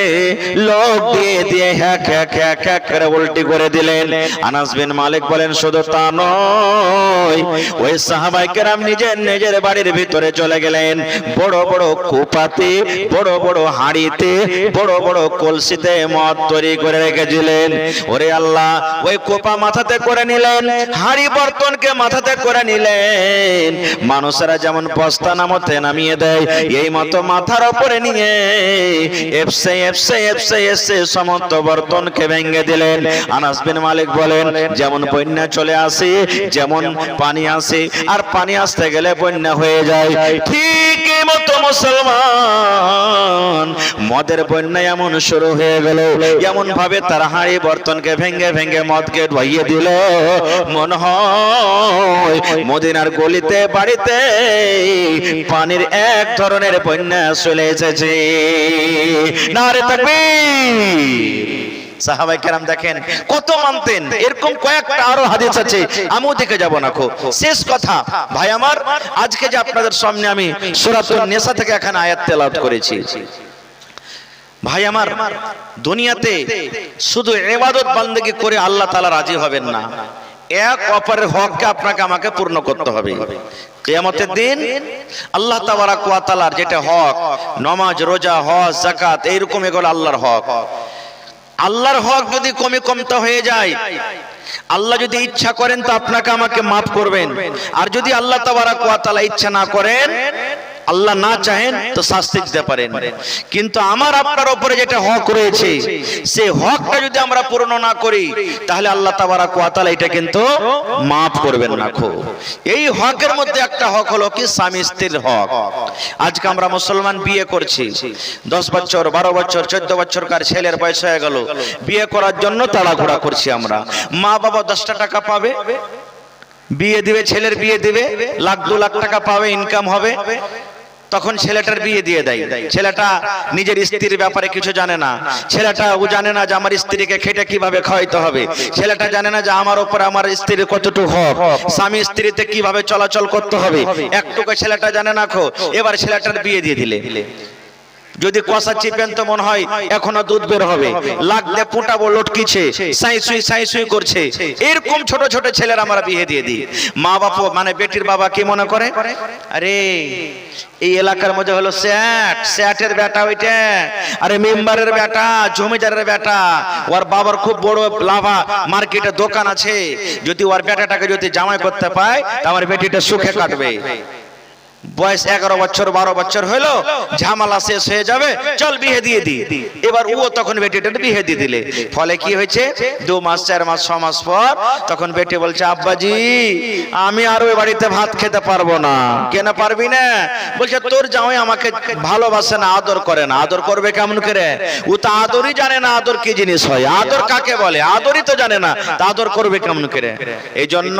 লোক দিয়ে দিয়ে হ্যাক হ্যাক হ্যাক হ্যাক করে উল্টি করে দিলেন। আনাস বিন মালিক বলেন, শুধু তা নয়, ওই সাহাবায়ে কেরাম নিজের বাড়ির ভিতরে চলে গেলেন, বড় বড় কুপাতে, বড় বড় হাঁড়িতে, বড় বড় কলসিতে মদ তৈরি করে রেখেছিলেন। ওরে আল্লাহ, ওই কোপা মাথাতে করে নিলেন, হাঁড়ি বর্তনকে মাথাতে করে নিলেন। মানুষেরা যেমন বস্তা নামতে নামিয়ে দেয় এই মতো মাথার উপরে নিয়ে এফসে এফসে এফসে এফসে সমস্ত বর্তনকে ভেঙে দিলেন। আনাস বিন মালিক বলেন, যেমন বন্যা চলে আসে, যেমন পানি আসে আর পানি আসতে গেলে বন্যা হয়ে যায়, ঠিক এই মতো মুসলমান মদের বন্যা এমন শুরু হয়ে গেল, এমন ভাবে তার হাঁড়ি বর্তনকে ভেঙে ভেঙে মদকে ধুইয়ে দিল, মনে হয় মদিনার গলিতে বাড়িতে পানির এক ধরনের বন্যা চলে এসেছে। নারে তাকবীর। সাহাবায়ে কেরাম দেখেন কত মানতেন। এরকম কয়েকটা আরো হাদিস আছে, আমিও দেখে যাব না। শেষ কথা ভাই আমার, আজকে যে আপনাদের সামনে আমি সূরাতুন নিসা থেকে এখানে আয়াত তেলাওয়াত করেছি, ভাই আমার দুনিয়াতে শুধু ইবাদত বান্দেগি করে আল্লাহ তাআলা রাজি হবেন না, এক অপরের হককে আপনাকে আমাকে পূর্ণ করতে হবে। কিয়ামতের দিন আল্লাহ তাবারাক ওয়া তাআলার যেটা হক, নামাজ রোজা হজ যাকাত, এইরকম এগুলো আল্লাহর হক। আল্লাহর হক যদি কমতে হয়ে যায়, আল্লাহ যদি ইচ্ছা করেন তো আপনাকে আমাকে মাফ করবেন, আর যদি আল্লাহ তাবারাক ওয়া তাআলা ইচ্ছা না করেন, আল্লাহ না চাহেন তো শাস্তি দিতে পারেন। কিন্তু আমার আপনার উপরে যেটা হক রয়েছে সেই হকটা যদি আমরা পূর্ণ না করি তাহলে আল্লাহ তাবারাক ওয়া তাআলা এটা কিন্তু মাফ করবেন না। এই হকের মধ্যে একটা হক হলো কি স্বামী স্ত্রীর হক। আজকে আমরা মুসলমান বিয়ে করছি, 10 বছর 12 বছর 14 বছরকার ছেলের বয়স হয়ে গেল, বিয়ে করার জন্য তাড়াহুড়া করছি আমরা। মা বাবা 10টা টাকা পাবে, বিয়ে দিবে, ছেলের বিয়ে দিবে, 1 2 লাখ টাকা পাবে, ইনকাম হবে, তখন ছেলেটার বিয়ে দিয়ে দেয়। ছেলেটা নিজের স্ত্রীর ব্যাপারে কিছু জানে না, ছেলেটা ও জানে না যে আমার স্ত্রীকে খেটে কিভাবে খাওয়াইতে হবে, ছেলেটা জানে না যে আমার উপর আমার স্ত্রীর কতটুকু হক, স্বামী স্ত্রীতে কিভাবে চলাচল করতে হবে, একটুকু ছেলেটা জানে না। এবার ছেলেটার বিয়ে দিয়ে দিলে, যদি কষা চিপেন তো মনে হয় এখনো দুধ বের হবে, লাগলে পুটাবো লটকিছে, সাই সুই করছে। এরকম ছোট ছোট ছেলের আমরা বিয়ে দিয়ে দিই। মা বাবা মানে বেটির বাবা কি মনে করে, আরে এই এলাকার মধ্যে হলো স্যাটের বেটা, ওইটা আরে মেম্বারের বেটা, জমিদারের বেটা, ওর বাবার খুব বড় লাভা মার্কেটে দোকান আছে, যদি ওর বেটাটাকে যদি জামাই করতে পায় তা আমার বেটিটা সুখে কাটবে। বয়স 11 বছর 12 বছর হলো, ঝামেলা শেষ হয়ে যাবে, চল বিয়ে দিয়ে দি। এবার ও তখন বেটিটার বিয়ে দিয়ে দিলে, ফলে কি হয়েছে 2 মাস 4 মাস 6 মাস পর তখন বেটি বলছে, আব্বাজি আমি আর ওই বাড়িতে ভাত খেতে পারবো না। কেন পারবি না? বলছে তোর জামাই আমাকে ভালোবাসে না, আদর করে না। আদর করবে কেমন করে? ও তো আদরই জানে না আদর কি জিনিস হয়, আদর কাকে বলে, আদরই তো জানে না, তা আদর করবে কেমন করে? এই জন্য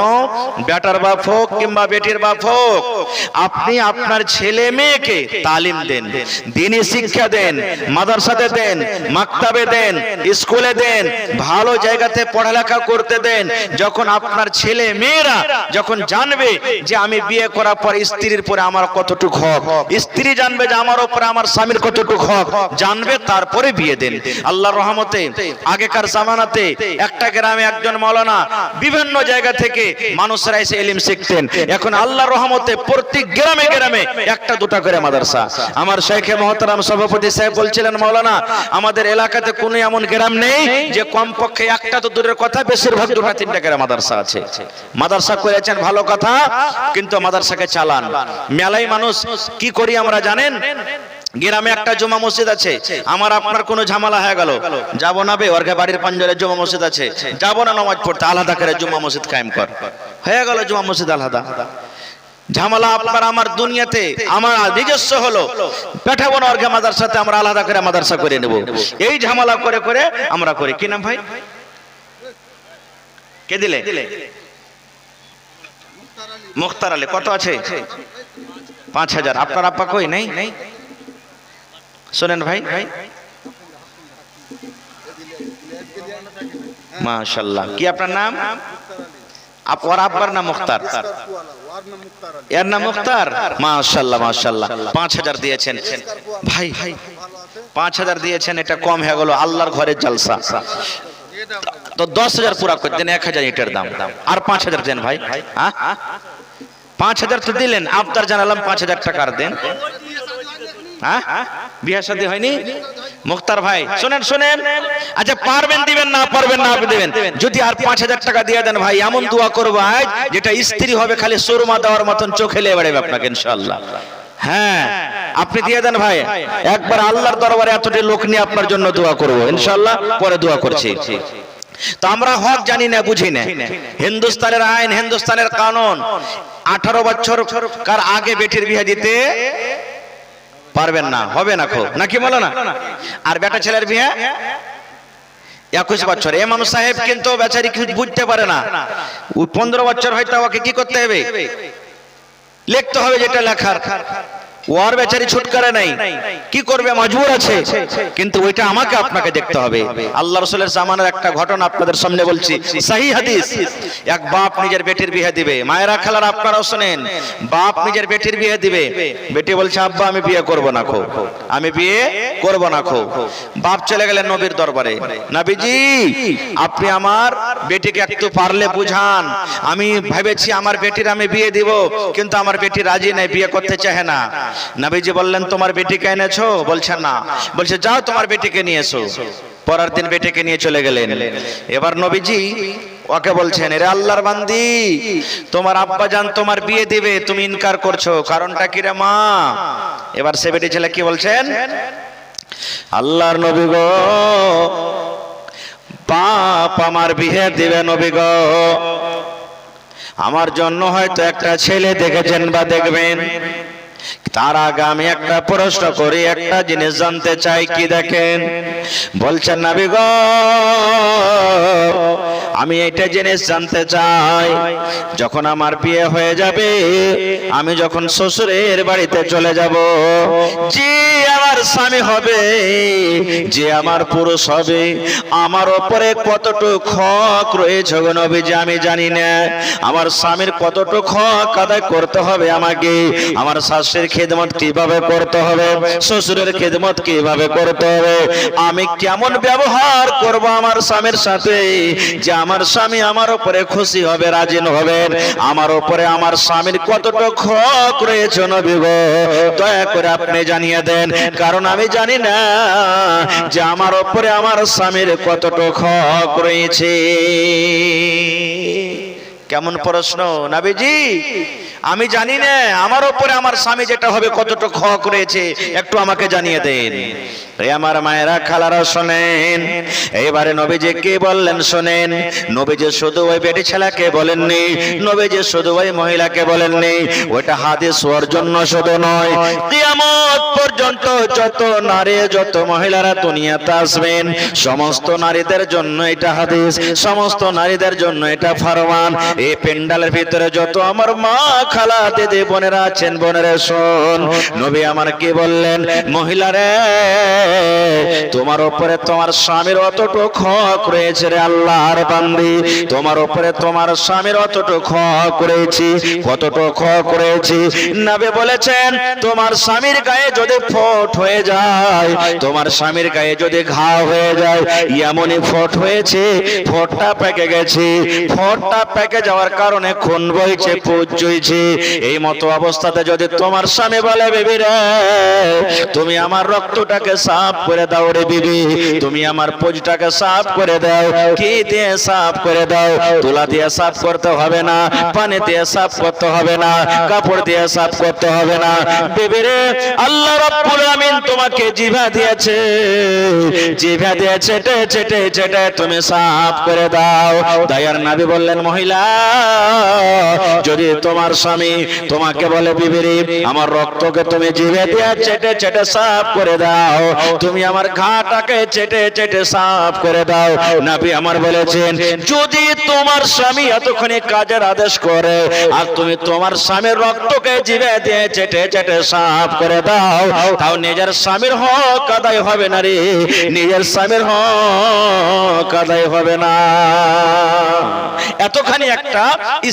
বেটার বাপ হোক কিংবা বেটির বাপ হোক, আপনি আপনার ছেলে মেয়েকে তালিম দেন, দ্বীনি শিক্ষা দেন, মাদ্রাসাতে দেন, মাকতাবে দেন, স্কুলে দেন, ভালো জায়গাতে পড়ালেখা করতে দেন। যখন আপনার ছেলে মেয়েরা যখন জানবে যে আমি বিয়ে করার পর স্ত্রীর পরে আমার কতটুকু হক, স্ত্রী জানবে যে আমার উপরে আমার স্বামীর কতটুকু হক, জানবে তারপরে বিয়ে দেন। আল্লাহর রহমতে আগেকার জামানাতে একটা গ্রামে একজন মাওলানা বিভিন্ন জায়গা থেকে মানুষরা এসে ইলম শিখতেন। এখন আল্লাহর রহমতে প্রত্যেক গ্রামে গ্রামে একটা দুটা করে মাদ্রাসা। আমার শেখে মহতারাম সভাপতি সাহেব বলছিলেন, মাওলানা আমাদের এলাকাতে কোনো এমন গ্রাম নেই যে কমপক্ষে একটা তো দূরের কথা বেশিরভাগ দুটা তিনটা করে মাদ্রাসা আছে। মাদ্রাসা করেছেন ভালো কথা, কিন্তু মাদ্রাসাকে চালান। মেলাই মানুষ কি করি আমরা জানেন, গ্রামে একটা জুমা মসজিদ আছে, আমার আপনার কোনো ঝামেলা হয়ে গেল, যাবো না বে ওর বাড়ির পাঞ্জরে জুমা মসজিদ আছে, যাবো না নামাজ পড়তে, আলাদা করে জুমা মসজিদ কায়েম কর, হয়ে গেল জুমা মসজিদ আলাদা। ঝামেলা আপনার আমার দুনিয়াতে আমার নিজস্ব হলো, পাঠাবো না ওর মাদ্রাসাতে, আমরা আলাদা করে মাদ্রাসা করে নেব। এই ঝামেলা করে করে আমরা করি। কি নাম ভাই? কে দিলে? মুখতার আলী। কত আছে? 5000। আপনার আব্বা কই নেই? শোনেন ভাই, মাশাআল্লাহ। কি আপনার নাম? ওর আব্বার নাম মুখতার, এর নাম মুখতার। মাশাআল্লাহ মাশাআল্লাহ। 5000 দিয়েছেন ভাই, 5000 দিয়েছেন, এটা কম হয়ে গেল। আল্লাহর ঘরের জলসা, তো 10000 পুরা করে দেন, 1000 ইটের দাম, আর 5000 দেন ভাই। হ্যাঁ 5000 তো দিলেন, আবদার জানালাম 5000 টাকা দেন। হ্যাঁ বিয়ে শাদী হয়নি? মুখতার ভাই শুনেন শুনেন, আচ্ছা পারবেন দিবেন, না পারবেন না দিবেন। যদি আর 5000 টাকা দিয়ে দেন ভাই, এমন দোয়া করবো আজ যেটা স্ত্রী হবে খালি সুরমা দেওয়ার মতন চোখে লেগে বেড়াবে আপনাকে ইনশাআল্লাহ। হ্যাঁ আপনি দিয়ে দেন ভাই, একবার আল্লাহর দরবারে এতটি লোক নিয়ে আপনার জন্য দোয়া করবো ইনশাআল্লাহ, পরে দোয়া করছি। তো আমরা হক জানি না, বুঝি না। হিন্দুস্তানের আইন, হিন্দুস্তানের কানুন, 18 বছর কার আগে বেটির বিয়ে দিতে পারবেন না, হবে না খো, নাকি বলো না? আর বেটা ছেলের বিয়ে 21 বছর। এমাম সাহেব কিন্তু বেচারি কিছু বুঝতে পারে না, 15 বছর হয়তো ওকে কি করতে হবে, লিখতে হবে যেটা লেখার। ওর বেচারি ছুটকারে নাই, কি করবে, মজবুর আছে, কিন্তু ওইটা আমাকে আপনাকে দেখতে হবে। আল্লাহ রাসূলের জামানার একটা ঘটনা আপনাদের সামনে বলছি, সহিহ হাদিস। এক বাপ নিজের বেটির বিয়ে দিবে, মায়েরা খালারা আপনারাও শুনেন, বাপ নিজের বেটির বিয়ে দিবে, বেটি বলছে আব্বা আমি বিয়ে করব না খো, আমি বিয়ে করব না খো। বাপ চলে গেলেন নবীর দরবারে, নবীজি আপনি আমার বেটিকে একটু পারলে বুঝান, আমি ভেবেছি আমার বেটির আমি বিয়ে দিব, কিন্তু আমার বেটি রাজি নাই, বিয়ে করতে চায় না। নবীজি বললেন তোমার বেটিকে এনেছো? বলছে না। বলছে যাও তোমার বেটিকে নিয়ে এসো। পরের দিন বেটিকে নিয়ে চলে গেলেন। এবার নবীজি ওকে বলছেন, এরে আল্লাহর বান্দি, তোমার আব্বা জান তোমার বিয়ে দিবে, তুমি ইনকার করছো, কারণটা কি রে মা? এবার সে বেটি ছেলে কি বলছেন, আল্লাহর নবী গো, বাপ আমার বিয়ে দিবে নবী গো, আমার জন্য হয়তো একটা ছেলে দেখেছেন বা দেখবেন, তার আগে আমি একটা প্রশ্ন করি, একটা জিনিস জানতে চাই। কি দেখেন? বলছেন নবী গো আমি এটা জিনিস জানতে চাই, যখন আমার বিয়ে হয়ে যাবে, আমি যখন শ্বশুরের বাড়িতে চলে যাব, যে আমার স্বামী হবে, যে আমার পুরুষ হবে, আমার উপরে কতটুকু হক রয়েছে গো নবীজি আমি জানি না। আমার স্বামীর কতটুকু হক আদায় করতে হবে আমাকে, আমার শাশুড়ির খিদমত কিভাবে করতে হবে, শ্বশুরের খিদমত কিভাবে করতে হবে, আমি কেমন ব্যবহার করব আমার স্বামীর সাথে, যে আমার স্বামী আমার উপরে খুশি হবে, রাজি হবে, আমার উপরে আমার স্বামীর কতটুকু হক রয়েছে নবী গো, দয়া করে আপনি জানিয়ে দেন, কারণ আমি জানি না যে আমার উপরে আমার স্বামীর কতটুকু হক রয়েছে। কেমন প্রশ্ন নবীজি, আমি জানি না আমার উপরে আমার স্বামী যেটা হবে কতটুকু হক রয়েছে, একটু আমাকে জানিয়ে দেন। আমার মায়েরা খালারা শোনেন, এবারে নবীজি কি বললেন শোনেন। নবীজি শুধু ওই বেটি ছেলেকে বলেননি, নবীজি শুধু ওই মহিলাকে বলেননি, ওইটা হাদিস ওর জন্য শুধু নয়, কিয়ামত পর্যন্ত যত নারী যত মহিলারা দুনিয়াতে আসবেন সমস্ত নারীদের জন্য এটা হাদিস, সমস্ত নারীদের জন্য এটা ফরমান। এই পেন্ডালের ভিতরে যত আমার মা খালা দিদি বোনেরা আছেন, বোনেরা শোন, নবী আমার কি বললেন, মহিলারে তোমার উপরে তোমার স্বামীর অতটুকু হক রয়েছে রে আল্লাহর বান্দি, তোমার উপরে তোমার স্বামীর অতটুকু হক রয়েছে। কতটুকু হক রয়েছে? নবী বলেছেন তোমার স্বামীর গায়ে যদি ফোট হয়ে যায়, তোমার স্বামীর গায়ে যদি ঘা হয়ে যায়, এমনই ফোট হয়েছে, ফোটটা পেকে গেছে, ফোটটা পেকে যাওয়ার কারণে খুন বইছে, পুজ জুইছে, এই মতো অবস্থাতে যদি তোমার স্বামী বলে বিবি রে তুমি আমার রক্তটাকে সাফ করে দাও রে বিবি, তুমি আমার পুজটাকে সাফ করে দাও, কি দিয়ে সাফ করে দাও? তুলা দিয়ে সাফ করতে হবে না, পানি দিয়ে সাফ করতে হবে না, কাপড় দিয়ে সাফ করতে হবে না, বিবি রে আল্লাহ রাব্বুল আমিন তোমাকে জিভা দিয়েছে, জিভা দিয়ে চেটে চেটে চেটে তুমি সাফ করে দাও। দয়ার নবী বললেন মহিলা যদি তোমার স্বামী তোমাকে বলে বিবি রে আমার রক্তকে তুমি জিভা দিয়ে চেটে চেটে সাফ করে দাও, তুমি আমার ঘাটাকে চেটে চেটে সাফ করে দাও, নবী আমার বলেছেন যদি তোমার স্বামী এতক্ষণে কাজের আদেশ করে আর তুমি তোমার স্বামীর রক্তকে জিভে দিয়ে চেটে চেটে সাফ করে দাও, তাও নিজের স্বামীর হক আদায় হবে না রে, নিজের স্বামীর হক আদায় হবে না। এতখানি একটা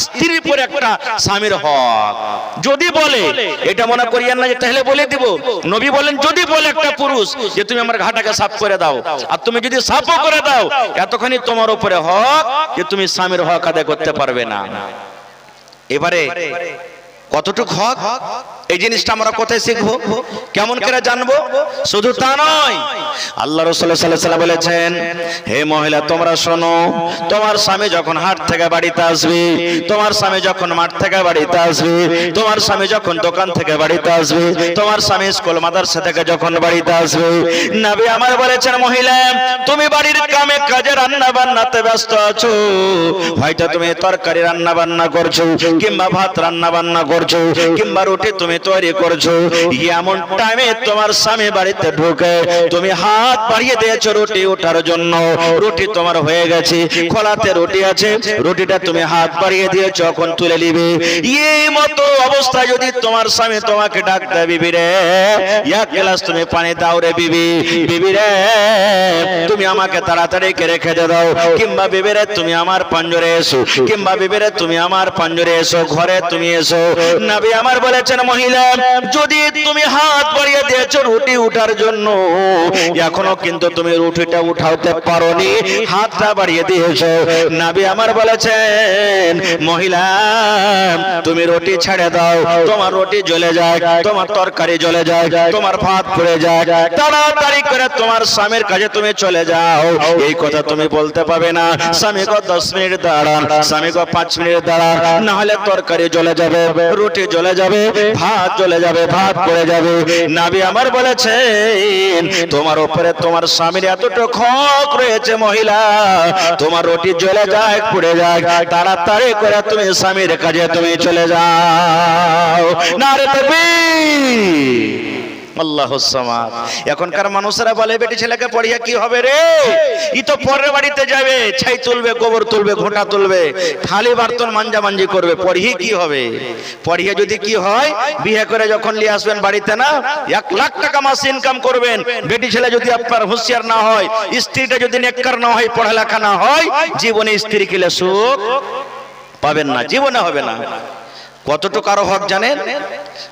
স্ত্রীর উপর একটা স্বামীর হক যদি বলে, এটা মনে করিয়েন না যে তাহলে বলে দিব, নবী বলেন যদি বলে একটা পুরুষ যে তুমি আমার ঘাটাকে সাফ করে দাও, আর তুমি যদি সাফও করে দাও, এতখানি তোমার উপরে হক যে তুমি স্বামীর হক আদায় করতে পারবে না। এবারে কতটুকু হক এই জিনিসটা আমরা কোথায় শিখবো, কেমন করে জানবো? শুধু তা নয়, আল্লাহ রাসূল সাল্লাল্লাহু আলাইহি ওয়াসাল্লাম বলেছেন হে মহিলা তোমরা শোনো, তোমার স্বামী যখন হাট থেকে বাড়িতে আসবে, তোমার স্বামী যখন মাঠ থেকে বাড়িতে আসবে, তোমার স্বামী যখন দোকান থেকে বাড়িতে আসবে, তোমার স্বামী স্কুল মাদ্রাসা থেকে যখন বাড়িতে আসবে, নবী আমার বলেছেন মহিলা তুমি বাড়ির কামে কাজে রান্না বান্নাতে ব্যস্ত আছো, হয়তো তুমি তরকারি রান্না বান্না করছো, কিংবা ভাত রান্না বান্না করছো, কিংবা রুটি তুমি তৈরি করছো, এমন টাইমে তোমার স্বামী বাড়িতে ঢুকে তুমি হাত বাড়িয়ে দিয়েছো রুটি ওঠার জন্য, রুটি তোমার হয়ে গেছে, খোলাতে রুটি আছে, রুটিটা তুমি হাত বাড়িয়ে দিয়েছো, এখন তুলে নিবে, এই মতো অবস্থায় যদি তোমার স্বামী তোমাকে ডাক দেয় বিবি রে এক গ্লাস তুমি পানি দাও রে বিবি, বিবি রে তুমি আমাকে তাড়াতাড়ি করে খেতে দাও, কিংবা বিবি রে তুমি আমার পাঞ্জরে এসো, কিংবা বিবি রে তুমি আমার পাঞ্জরে এসো, ঘরে তুমি এসো, নবী আমার বলেছেন মহিলা যদি তুমি হাত বাড়িয়ে দিয়েছো রুটি উঠার জন্য, এখনো কিন্তু তুমি রুটিটা উঠাতে পারোনি, হাতটা বাড়িয়ে দিয়েছো, নবী আমার বলেছেন মহিলা তুমি রুটি ছেড়ে দাও, তোমার রুটি জ্বলে যায়, তোমার তরকারি জ্বলে যায়, তোমার ভাত পুড়ে যায়, তাড়াতাড়ি করে তোমার স্বামীর কাছে তুমি চলে যাও। এই কথা তুমি বলতে পারবে না স্বামী গো 10 মিনিট দাঁড়ান, স্বামী গো 5 মিনিট দাঁড়ান, না হলে তরকারি জ্বলে যাবে, রুটি জ্বলে যাবে, ভাত জ্বলে যাবে, ভাত পড়ে যাবে। নবী আমার বলেছেন তোমার উপরে তোমার স্বামীর এতটুকু হক রয়েছে মহিলা, তোমার রুটি জ্বলে যায়, পুড়ে যায়, তাড়াতাড়ি করে তুমি স্বামীর কাছে তুমি চলে যাও। নারে তাকবীর, আল্লাহুস সামাদ। এখনকার মানুষেরা বলে বেটি ছেলেকে পড়িয়ে কি হবে রে, ই তো পরের বাড়িতে যাবে, ছাই তুলবে, গোবর তুলবে, ঘোঁটা তুলবে, থালি বার্তন মাঞ্জা মাঞ্জি করবে, পড়িয়ে কি হবে? পড়িয়ে যদি কি হয়, বিয়ে করে যখন নিয়ে আসবেন বাড়িতে না 1 লাখ টাকা মাস ইনকাম করবেন। বেটি ছেলে যদি আপনার হুঁশিয়ার না হয়, স্ত্রীটা যদি নেককার না হয়, পড়ালেখা না হয়, জীবনে স্ত্রী কিলে সুখ পাবেন না, জীবনে হবে না। কতটুকু আরো হক জানেন?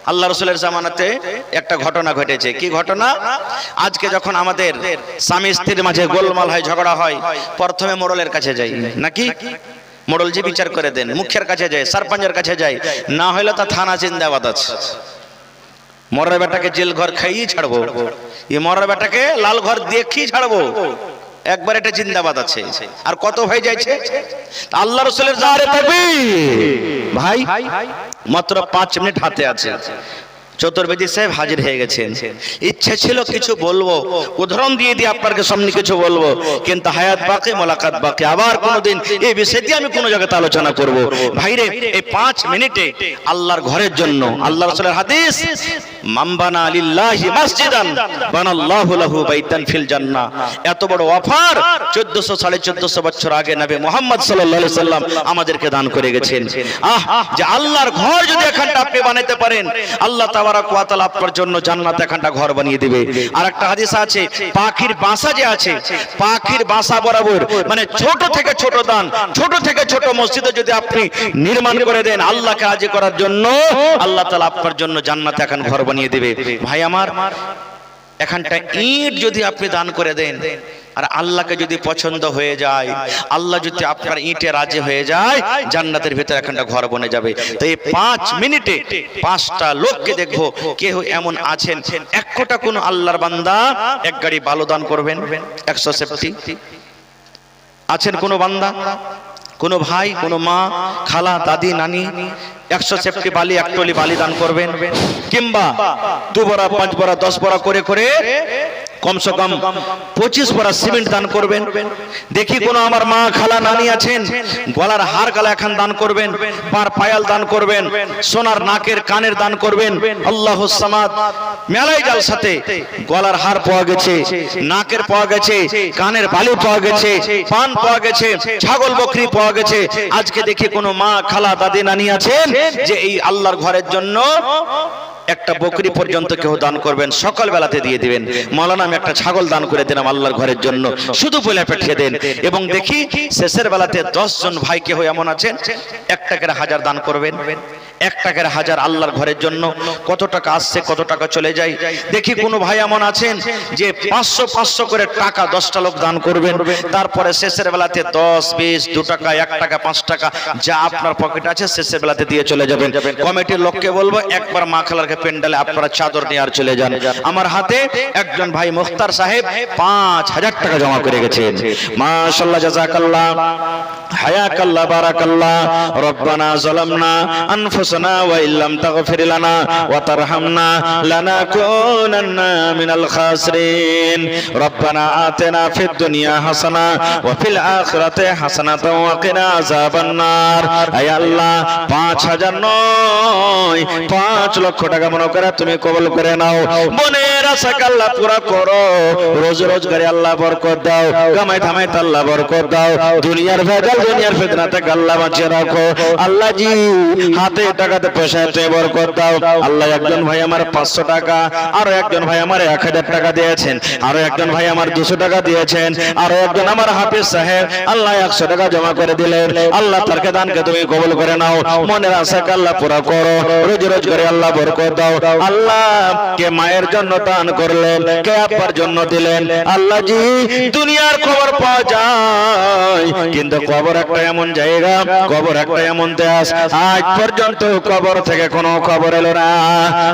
আল্লাহ রাসূলের জামানাতে একটা ঘটনা ঘটেছে। কি ঘটনা? আজকে যখন আমাদের স্বামী স্ত্রীর মাঝে গোলমাল হয়, ঝগড়া হয়, প্রথমে মোড়লের কাছে যাই নাকি, মোড়ল যে বিচার করে দেন, মুখিয়ার কাছে যায়, সরপঞ্চের কাছে যায়, না হলে তা থানা জিন্দাবাদ আছে। মরার বেটাকে জেল ঘর খাইয়ে ছাড়বো, এই মরার বেটাকে লাল ঘর দেখি ছাড়বো, একবার এটা জিন্দাবাদ আছে। আর কত হয়ে যাচ্ছে আল্লাহ রাসূলের জারে তাকবীর। ভাই মাত্র 5 মিনিট হাতে আছে, চতুর্বেদী সাহেব হাজির হয়ে গেছেন। ইচ্ছে ছিল কিছু বলবো, উদাহরণ দিয়ে দিয়ে আপনাদের সামনে কিছু বলবো, কিন্তু হায়াত বাকি, মোলাকাত বাকি, আবার কোনোদিন এই বিষয় দিয়ে আমি কোনো জায়গাতে আলোচনা করব। ভাইরে এই 5 মিনিটে আল্লাহর ঘরের জন্য, আল্লাহ রাসূলের হাদিস মামবানা লিল্লাহি মসজিদান বানাল্লাহু লাহু বাইতান ফিল জান্নাহ। এত বড় অফার 1400 1450 বছর আগে নবী মুহাম্মদ সাল্লাল্লাহু আলাইহি সাল্লাম আমাদেরকে দান করে গেছেন। যে আল্লাহর ঘর যদি এখানটা আপনি বানাইতে পারেন, আল্লাহ তাবারক ওয়া তাআলা আপনার জন্য জান্নাতে এখানটা ঘর বানিয়ে দিবে। আর একটা হাদিস আছে, পাখির বাসা যে আছে, পাখির বাসা বরাবর মানে ছোট থেকে ছোট দান, ছোট থেকে ছোট মসজিদে যদি আপনি নির্মাণ করে দেন আল্লাহকে রাজি করার জন্য, আল্লাহ তাআলা আপনার জন্য জান্নাতে এখন ঘর বানিয়ে দিবে। ভাই আমার, এখানটা ইট যদি আপনি দান করে দেন আর আল্লাহকে যদি পছন্দ হয়ে যায়, আল্লাহ যদি আপনার ইটে রাজি হয়ে যায়, জান্নাতের ভিতরে এখানটা ঘর বনে যাবে। তো এই 5 মিনিটে 5টা লোককে দেখবো কেউ এমন আছেন 1 কোটা কোন আল্লাহর বান্দা 1 গাড়ি বালু দান করবেন, 100 সেফটি আছেন কোন বান্দা, কোন ভাই, কোন মা, খালা, দাদি, নানি 100 সেফটি বালি, 1 টলি বালি দান করবেন, কিংবা 2 বড়া 5 বড়া 10 বড়া করে করে কমসে কম 25 বড়া সিমেন্ট দান করবেন। দেখি কোন আমার মা, খালা, নানি আছেন গলার হার গালা এখন দান করবেন, পার পায়াল দান করবেন, সোনার নাকের কানের দান করবেন। আল্লাহুস সামাদ। মেলায় জালসাতে গলার হার পাওয়া গেছে, নাকের পাওয়া গেছে, কানের বালি পাওয়া গেছে, পান পাওয়া গেছে, ছাগল বকরি পাওয়া গেছে। আজকে দেখি কোন মা, খালা, দাদি, নানি আছেন যে এই আল্লাহর ঘরের জন্য একটা বকরি পর্যন্ত কেউ দান করবেন, সকাল বেলাতে দিয়ে দিবেন, মাওলানা আমি একটা ছাগল দান করে দিলাম আল্লাহর ঘরের জন্য, শুধু বলে পাঠিয়ে দেন। এবং দেখি শেষের বেলাতে 10 জন ভাই কেউ এমন আছেন 1 টাকার 1000 দান করবেন, 1 টাকার 1000 আল্লাহর ঘরের জন্য। কত টাকা আসছে, কত টাকা চলে যায়। দেখি কোন ভাই এমন আছেন যে 500 করে টাকা 10টা লোক দান করবেন, তারপরে শেষের বেলাতে 10, 20, 2 টাকা, 1 টাকা, 5 টাকা যা আপনার পকেটে আছে শেষের বেলাতে দিয়ে চলে যাবেন। কমিটির লোককে বলবো একবার মা খালারকে পেন্ডালে আপনারা চাদর নিয়ে আর চলে যান। আমার হাতে একজন ভাই মুখতার সাহেব 5000 টাকা জমা করে গেছেন। মাশাআল্লাহ, জাযাকাল্লাহ, হায়াকাল্লাহ, বারাকাল্লাহ। রব্বানা যালামনা আনফুসানা ওয়া ইল্লাম তাগফির লানা ওয়া তারহামনা লানাকুনান্না মিনাল খাসিরিন। রব্বানা আতিনা ফিদ দুনিয়া হাসানা ওয়া ফিল আখিরাতি হাসানাতাও ওয়া কিনা আযাবান নার। হে আল্লাহ, 5000 নয় 5 লক্ষ টাকা মনে করে তুমি কবুল করে নাও। মনের আশা আল্লাহ পুরা করো, রোজ রোজগারে আল্লাহ বরকত দাও, কামাই ধামাই আল্লাহ বরকত দাও, দুনিয়ার ভেজাল দুনিয়ার ফিতনা থেকে আল্লাহ বাঁচিয়ে রাখো। আল্লাহ জি হাতে টাকাতে পয়সাতে বরকত দাও। আল্লাহ, একজন ভাই আমার 500 টাকা, আরো একজন ভাই আমার 1000 টাকা দিয়েছেন, আরো একজন ভাই আমার 200 টাকা দিয়েছেন, আরো একজন আমার হাফিজ সাহেব আল্লাহ 100 টাকা জমা করে দিলেন। আল্লাহ তার দানকে তুমি কবুল করে নাও। মনের আশা আল্লাহ পুরা করো, রোজ রোজগারে আল্লাহ বরকত দাও। আল্লাহ, কে মায়ের জন্য দান করলেন, কে আব্বার জন্য দিলেন। আল্লাহ জি, দুনিয়ার খবর পাওয়া যায় কিন্তু কবর একটা এমন জায়গা, কবর একটা এমন দেশ, আজ পর্যন্ত কবর থেকে কোনো খবর এলো না।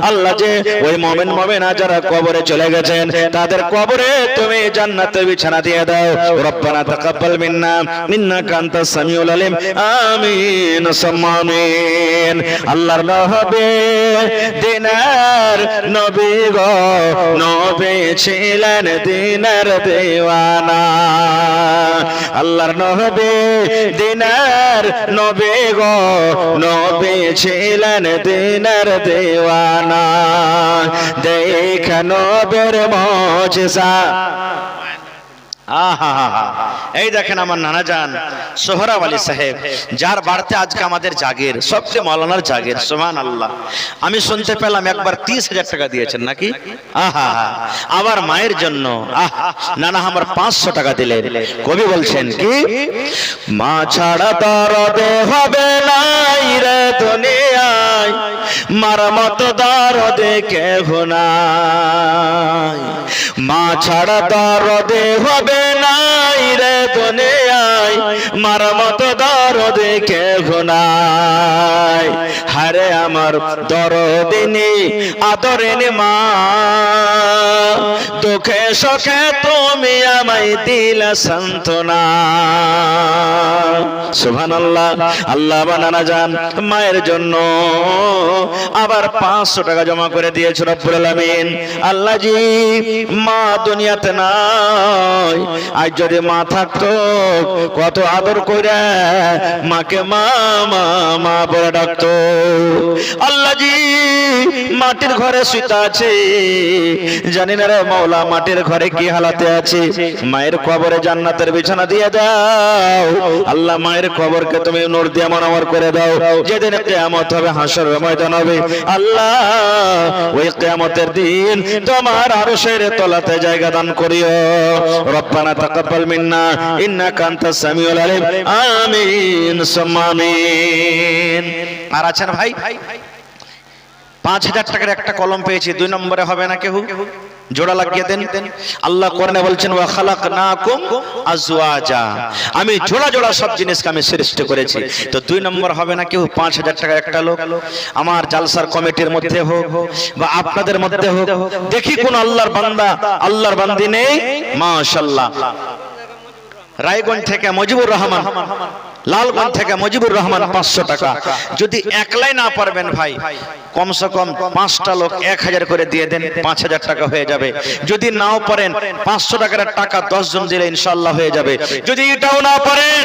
আল্লাহ যে ওই মুমিন মুমিনা যারা কবরে চলে গেছেন তাদের কবরে তুমি জান্নাতের বিছানা দিয়ে দাও। রব্বানা তাকাব্বাল মিন্না ইন্নাকা আনতাস সামিউল আলিম। আমিন সুম্মা আমিন। আল্লাহর নবী দিনার নবী গো, নবী ছিলেন দিনার দেওয়ানা। আল্লাহর নবী দিনার নবী গো, নবী ছিলেন দিনার দেওয়ানা। দেখা নবীর মুজিজা। এই দেখেন আমার নানা জান সোহরাব আলী সাহেব, যার বাড়িতে আজকে আমাদের জাগের, সবচেয়ে মাওলানার জাগের। সুবহানাল্লাহ। আমি শুনতে পেলাম একবার 30,000 টাকা দিয়েছেন নাকি? আবার মায়ের জন্য নানা আমার 500 টাকা দিলেন। কবি বলছেন কি, মা ছাড়া দরদে হবে নাই রে দুনিয়ায়, মার মতো দরদে কেহ নাই। মা ছাড়া দরদে হবে নাই রে দুনিয়ায়, মার মতো দরদে কেহ নাই। হারে আমার দরদিনী আদরিনী মা, দুঃখে সুখে তুমি আমায় দিলে সান্ত্বনা। সুবহানাল্লাহ। আল্লাহ বানানা জান মায়ের জন্য আবার 500 টাকা জমা করে দিয়েছে রব্বুল আলামিন। আল্লাহ জি, মা দুনিয়াতে নাই, আজ যদি মা থাকতো কত আদর করে মাকে মা মা মা বলে ডাকতো। আল্লাহ জি, মাটির ঘরে শুতে আছে। জানি না রে মওলা মাটির ঘরে কি হালাতে আছে। মায়ের কবরে জান্নাতের বিছানা দিয়ে দাও আল্লাহ, মায়ের কবরকে তুমি নূর দিয়ে মনোহর করে দাও। যেদিন কিয়ামত হবে, হাসরের ময়দান হবে আল্লাহ, ওই কিয়ামতের দিন তোমার আরশের তলাতে জায়গা দান করিও। রব্বানা তাকাব্বাল মিন্না ইন্নাকা আনতাস সামিউল আলিম। আমিন সুম্মা আমিন। আর আছেন ভাই 5000 টাকার একটা কলম পেয়েছি, 2 নম্বরে হবে না কেউ? জোড়া লাগিয়ে দেন। আল্লাহ কোরআনে বলছেন ওয়া খালাকনাকুম আজওয়াজা, আমি জোড়া জোড়া সব জিনিসকে আমি সৃষ্টি করেছি। তো 2 নম্বর হবে না কেউ? 5000 টাকার একটা লোক আমার জালসার কমিটির মধ্যে হোক বা আপনাদের মধ্যে হোক, দেখি কোন আল্লাহর বান্দা আল্লাহর বান্দি নেই? মাশাআল্লাহ। রায়গঞ্জ থেকে মুজিবুর রহমান, লালগঞ্জ থেকে মুজিবুর রহমান 500 টাকা। যদি একলাই না পারবেন ভাই, কমসে কম 5টা লোক 1000 করে দিয়ে দেন, 5000 টাকা হয়ে যাবে। যদি নাও পারেন 500 টাকার টাকা 10 জন দিলে ইনশাআল্লাহ হয়ে যাবে। যদি এটাও না পারেন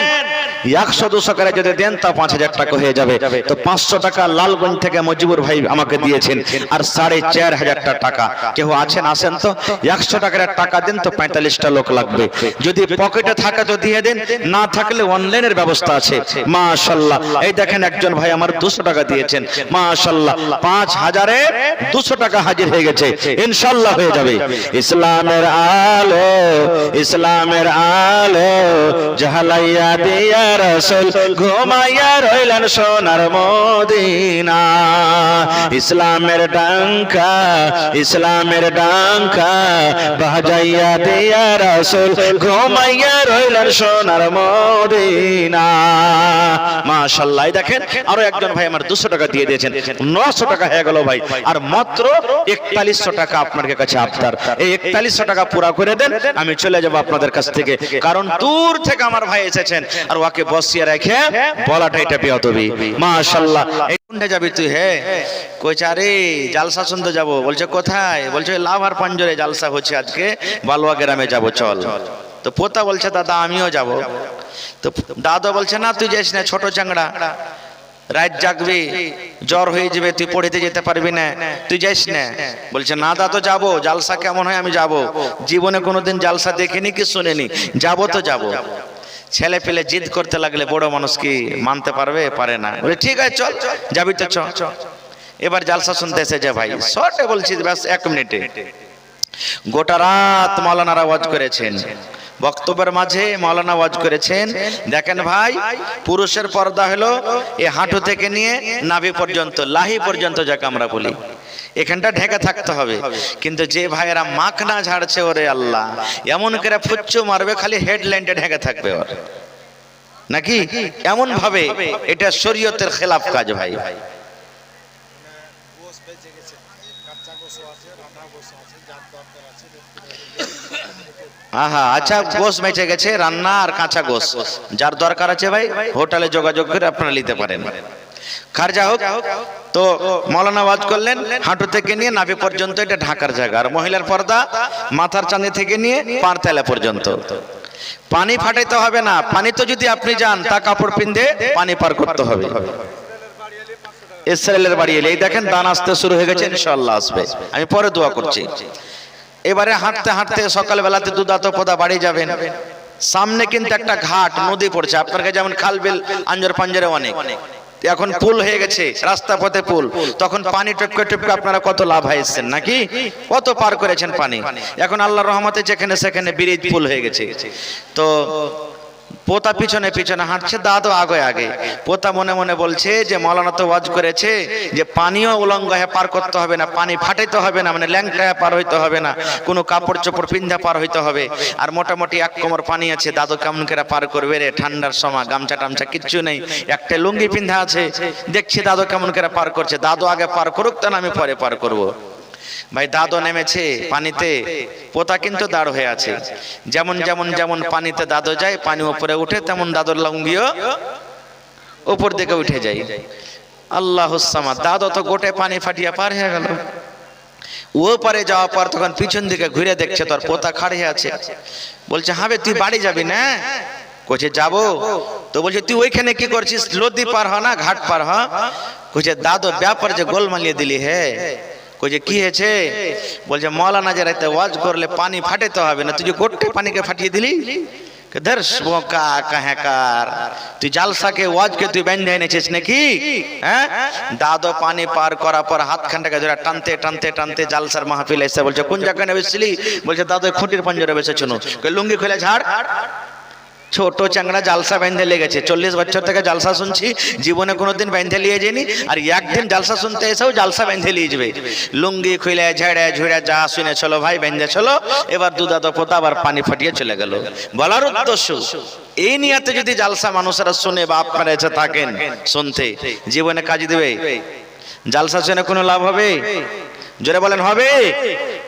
100-200 করে যদি দেন তা 5000 টাকা হয়ে যাবে। তো 500 টাকা লালগঞ্জ থেকে মুজিবুর ভাই আমাকে দিয়েছেন, আর 4500 টাকা। কেউ আছেন? আসেন তো। 100 টাকার টাকা দেন তো 45টা লোক লাগবে। যদি পকেটে থাকে তো দিয়ে দেন, না থাকলে অনলাইনের ব্যবস্থা আছে। মাশাআল্লাহ। এই দেখেন একজন ভাই আমার 200 টাকা দিয়েছেন। মাশাআল্লাহ, 5000-এ 200 টাকা হাজির হয়ে গেছে, ইনশাআল্লাহ হয়ে যাবে। ইসলামের আলো, ইসলামের আলো জাহালাইয়া দিয়া রাসূল ঘুমাইয়া রইলেন সোনার মদিনা। ইসলামের ডাঙ্কা, ইসলামের ডাঙ্কা বাজাইয়া দিয়া রাসূল ঘুমাইয়া রইলেন সোনার মদিনা। মাশাআল্লাহ। দেখেন আরো একজন ভাই আমার 200 টাকা দিয়ে দিয়েছেন, 900 টাকা হয়ে গেল ভাই। আর মাত্র 4100 টাকা আপনার কাছে আবদার। এই 4100 টাকা পুরা করে দেন, আমি চলে যাব আপনাদের কাছ থেকে। কারণ দূর থেকে আমার ভাই এসেছেন, আর ওকে বসিয়ে রেখে বলাটা এটা বেয়াদবি। মাশাআল্লাহ। এই কোনটা যাবি তুই? হে কইছে আরে জালসা শুনতে যাব। বলছে কোথায়? বলছে লাভার পাঞ্জরে জালসা হচ্ছে আজকে, বালুয়া গ্রামে যাব, চল। তো পোতা বলছে দাদা আমিও যাব। তো দাদা বলছে না তুই যাস না, ছোট চাংড়া, রাত জাগবি, জ্বর হয়ে যাবে, তুই পড়িতে যেতে পারবি না, তুই যাস না। বলছে না দাদা যাবো, জালসা কেমন হয় আমি যাব। জীবনে কোনোদিন জালসা দেখিনি কি শুনিনি, যাবো তো যাবো। ছেলে পেলে জিদ করতে লাগলে বড় মানুষ কি মানতে পারবে? পারে না। বলে ঠিক আছে চল, যাবি তো চ। এবার জালসা শুনতে এসেছে ভাই, শর্টে বলছি ব্যাস 1 মিনিটে। গোটা রাত মাওলানারা ওয়াজ করেছেন, বক্তব্যের মাঝে মাওলানা ওয়াজ করেছেন। দেখেন ভাই, পুরুষের পর্দা হলো এই হাঁটু থেকে নিয়ে নাভি পর্যন্ত, লাহি পর্যন্ত যাকে আমরা বলি, এখানটা ঢেকে থাকতে হবে। কিন্তু যে ভাইয়েরা মাখনা ঝাড়ছে, ওরে আল্লাহ, এমন করে ফুচ্চু মারবে খালি হেডলাইনটা ঢেকে থাকবে ওর, নাকি এমন ভাবে। এটা শরীয়তের খেলাফ কাজ ভাই। আহা, আচ্ছা, গোশ বেঁচে গেছে, রান্না আর কাঁচা গোশ যার দরকার আছে ভাই হোটেলে যোগাযোগ করে আপনারা নিতে পারেন। খারজা হোক। তো মাওলানা ওয়াজ করলেন হাঁটু থেকে নিয়ে নাভি পর্যন্ত, এটা ঢাকার জায়গা। আর মহিলার পর্দা মাথার চাঁদি থেকে নিয়ে পার তেলা পর্যন্ত। পানি ফাটাইতে হবে না, পানি তো যদি আপনি যান তা কাপড় পিন্ধে পানি পার করতে হবে। ইসরায়েলের বাড়ি এলে এই দেখেন দান আসতে শুরু হয়ে গেছে, ইনশাআল্লাহ আসবে, আমি পরে দোয়া করছি। এবারে হাঁটতে হাঁটতে সকালবেলাতে দুদাতো পদা বাড়ি যাবেন, সামনে কিন্তু একটা ঘাট, নদী পড়ছে। আপনার কাছে যেমন খাল বিল আঞ্জর পাঞ্জরে অনেক, এখন পুল হয়ে গেছে, রাস্তা পথে পুল। তখন পানি টপকে টপকে আপনারা কত লাভ হয়েছেন, নাকি কত পার করেছেন পানি। এখন আল্লাহর রহমতে যেখানে সেখানে ব্রিজ পুল হয়ে গেছে। তো পোতা পিছনে পিছনে হাঁটছে, দাদু আগে আগে। পোতা মনে মনে বলছে যে মাওলানা তো ওয়াজ করেছে যে পানিও উলঙ্গ হয়ে পার করতে হবে না, পানি ফাটাইতে হবে না, মানে ল্যাংটায় পার হইতে হবে না, কোনো কাপড় চোপড় পিন্ধা পার হইতে হবে। আর মোটামুটি 1 কোমর পানি আছে, দাদু কেমন করে পার করবে রে, ঠান্ডার সময় গামছা টামছা কিচ্ছু নেই, একটা লুঙ্গি পিন্ধা আছে। দেখছি দাদু কেমন করে পার করছে, দাদু আগে পার করুক, তা আমি পরে পার করব। ভাই দাদু নেমেছে পানিতে, পোতা কিন্তু দাঁড় হয়ে আছে। যেমন যেমন যেমন পানিতে দাদু যায়, পানি উপরে উঠে, তেমন দাদুর লুঙ্গিও উপর দিকে উঠে যায়। আল্লাহুস সামাদ। দাদু তো গোটে পানি ফাটিয়া পার হয়ে গেল। ও পারে যাওয়ার পর তখন পিছন দিকে ঘুরে দেখছে তোর পোতা খাড়িয়ে আছে। বলছে হাবে তুই বাড়ি যাবি না? কইছে যাবো। তো বলছে তুই ওইখানে কি করছিস? নদী পার হ না ঘাট পার হ। কইছে দাদু ব্যাপার যে গোলমালিয়ে দিলি হে। কইছে কি হয়েছে? বলছে মৌলানা যে রাতে ওয়াজ করলে পানি ফাটাতে হবে না, তুই যে গোটে পানিকে ফাটিয়ে দিলি। তুই জালসাকে ওয়াজকে তুই বেঁধে এনেছিস নাকি? হ্যাঁ, দাদু পানি পার করার পর হাত খানটাকে ধরে টানতে টানতে টানতে জালসার মাহফিল এসে বলছে কোন জায়গায় বসেছিলি? বলছে দাদু খুঁটির পাঞ্জরে বসেছিল। লুঙ্গি খুলে ঝাড়। ছোট চাংড়া জালসা বেঁধে লেগেছে, 40 বছর থেকে জালসা শুনছি, জীবনে কোনোদিন বেঁধে লিয়ে যায়নি, আর একদিন জালসা শুনতে এসেও জালসা বেঁধে লিয়ে যাবে। লুঙ্গি খুলে ঝেড়ে ঝুড়ে যা শুনে চলো ভাই বেঁধে চলো। এবার দুদাদো পোতা আবার পানি ফাটিয়ে চলে গেল। বলার উদ্দেশ্য এই নিয়াতে যদি জালসা মানুষেরা শুনে বা আপনারা এসে থাকেন শুনতে, জীবনে কাজ দেবে? জালসা শুনে কোনো লাভ হবে? জোরে বলেন হবে?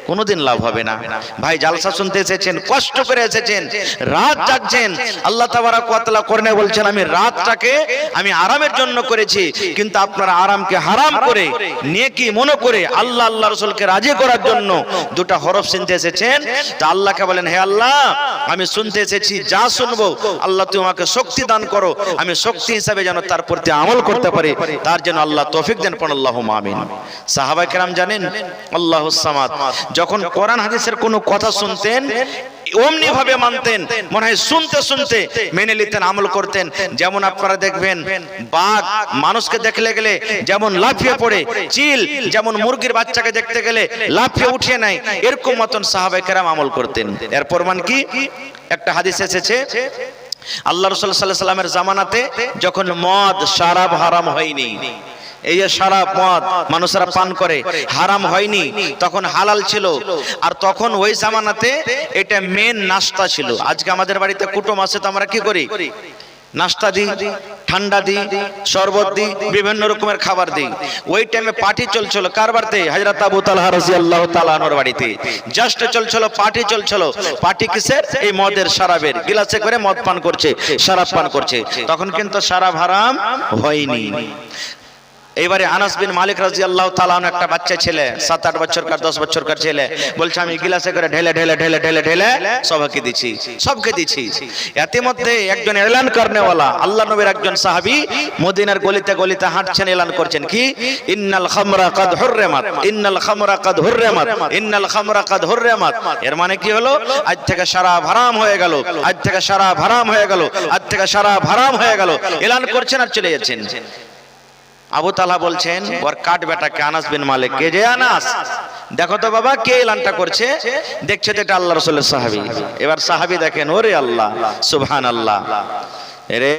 কোনোদিন লাভ হবে না। ভাই জালসা শুনতে এসেছেন, কষ্ট করে এসেছেন, রাত জাগছেন। আল্লাহ তাবারক ওয়া তাআলা কোরআনে বলছেন আমি রাতটাকে আমি আরামের জন্য করেছি, কিন্তু আপনারা আরামকে হারাম করে নেকি মনে করে আল্লাহ আল্লাহ রাসূলকে রাজি করার জন্য দুটো হরফ শুনতে এসেছেন। তা আল্লাহকে বলেন হে আল্লাহ আমি শুনতে এসেছি, যা শুনবো আল্লাহ তুমি আমাকে শক্তি দান করো, আমি শক্তি হিসাবে যেন তার প্রতি আমল করতে পারি, তার জন্য আল্লাহ তৌফিক দেন। পড়ুন আল্লাহুম্মা আমিন। সাহাবায়ে কেরাম জানেন আল্লাহুস সামাদ যখন কোরআন হাদিসের কোনো কথা শুনতেন অমনি ভাবে মানতেন, মনে হয় শুনতে শুনতে মেনে নিতেন, আমল করতেন। যেমন আপনারা দেখবেন বাঘ মানুষকে দেখলে গেলে যেমন লাফিয়ে পড়ে, চিল যেমন মুরগির বাচ্চাকে দেখতে গেলে লাফিয়ে উঠিয়ে নেয়, এরকম মতন সাহাবায়ে কেরাম আমল করতেন। এর প্রমাণ কি? একটা হাদিস এসেছে আল্লাহ রাসূল সাল্লাল্লাহু আলাইহি সাল্লামের জামানাতে যখন মদ শরাব হারাম হয়নি, এই যে শরাব মদ মানুষেরা পান করে হারাম হয়নি, তখন হালাল ছিল। আর তখন ওই জামানাতে এটা মেন নাস্তা ছিল। আজকে আমাদের বাড়িতে কুটুম আসে তো আমরা কি করি? নাস্তা দিই, ঠান্ডা দিই, শরবত দিই, বিভিন্ন রকমের খাবার দিই। ওই টাইমে পার্টি চলছিল কার বাড়িতে? হযরত আবু তালহা রাদিয়াল্লাহু তাআলা আনহুর বাড়িতে জাস্ট চলছিল পার্টি, চলছিল পার্টি কিসের? এই মদের শরাবের। গিলাসে করে মদ পান করছে, শরাব পান করছে। তখন কিন্তু শরাব হারাম হয়নি। এবারে আনাস বিন মালিক রাদিয়াল্লাহু তাআলা আনহু একটা বাচ্চা ছেলে, 7-8 বছরকার 10 বছরকার ছেলে, বলছে আমি গিলাসে করে ঢেলে ঢেলে ঢেলে ঢেলে ঢেলে সবাইকে দিচ্ছি, সবকে দিচ্ছি। এতে মধ্যে একজন এলান করনেওয়ালা আল্লাহ নবীর একজন সাহাবী মদিনার গলিতে গলিতে হাঁটছেন, এলান করছেন কি? ইন্নাল খামরা কাদ হুররিমাত, ইন্নাল খামরা কাদ হুররিমাত, ইন্নাল খামরা কাদ হুররিমাত। এর মানে কি হলো? আজ থেকে শরাব হারাম হয়ে গেল, আজ থেকে শরাব হারাম হয়ে গেল, আজ থেকে শরাব হারাম হয়ে গেল। এলান করছেন আর চলে যাচ্ছেন। আবু তালহা বলছেন ওর কাট বেটাকে আনাস বিন মালিক, কে যে আনাস দেখো তো বাবা কে এলানটা করছে। দেখছে তো এটা আল্লাহ রাসূলের সাহাবী। এবার সাহাবী দেখেন ওরে আল্লাহ সুবহানাল্লাহ, এরে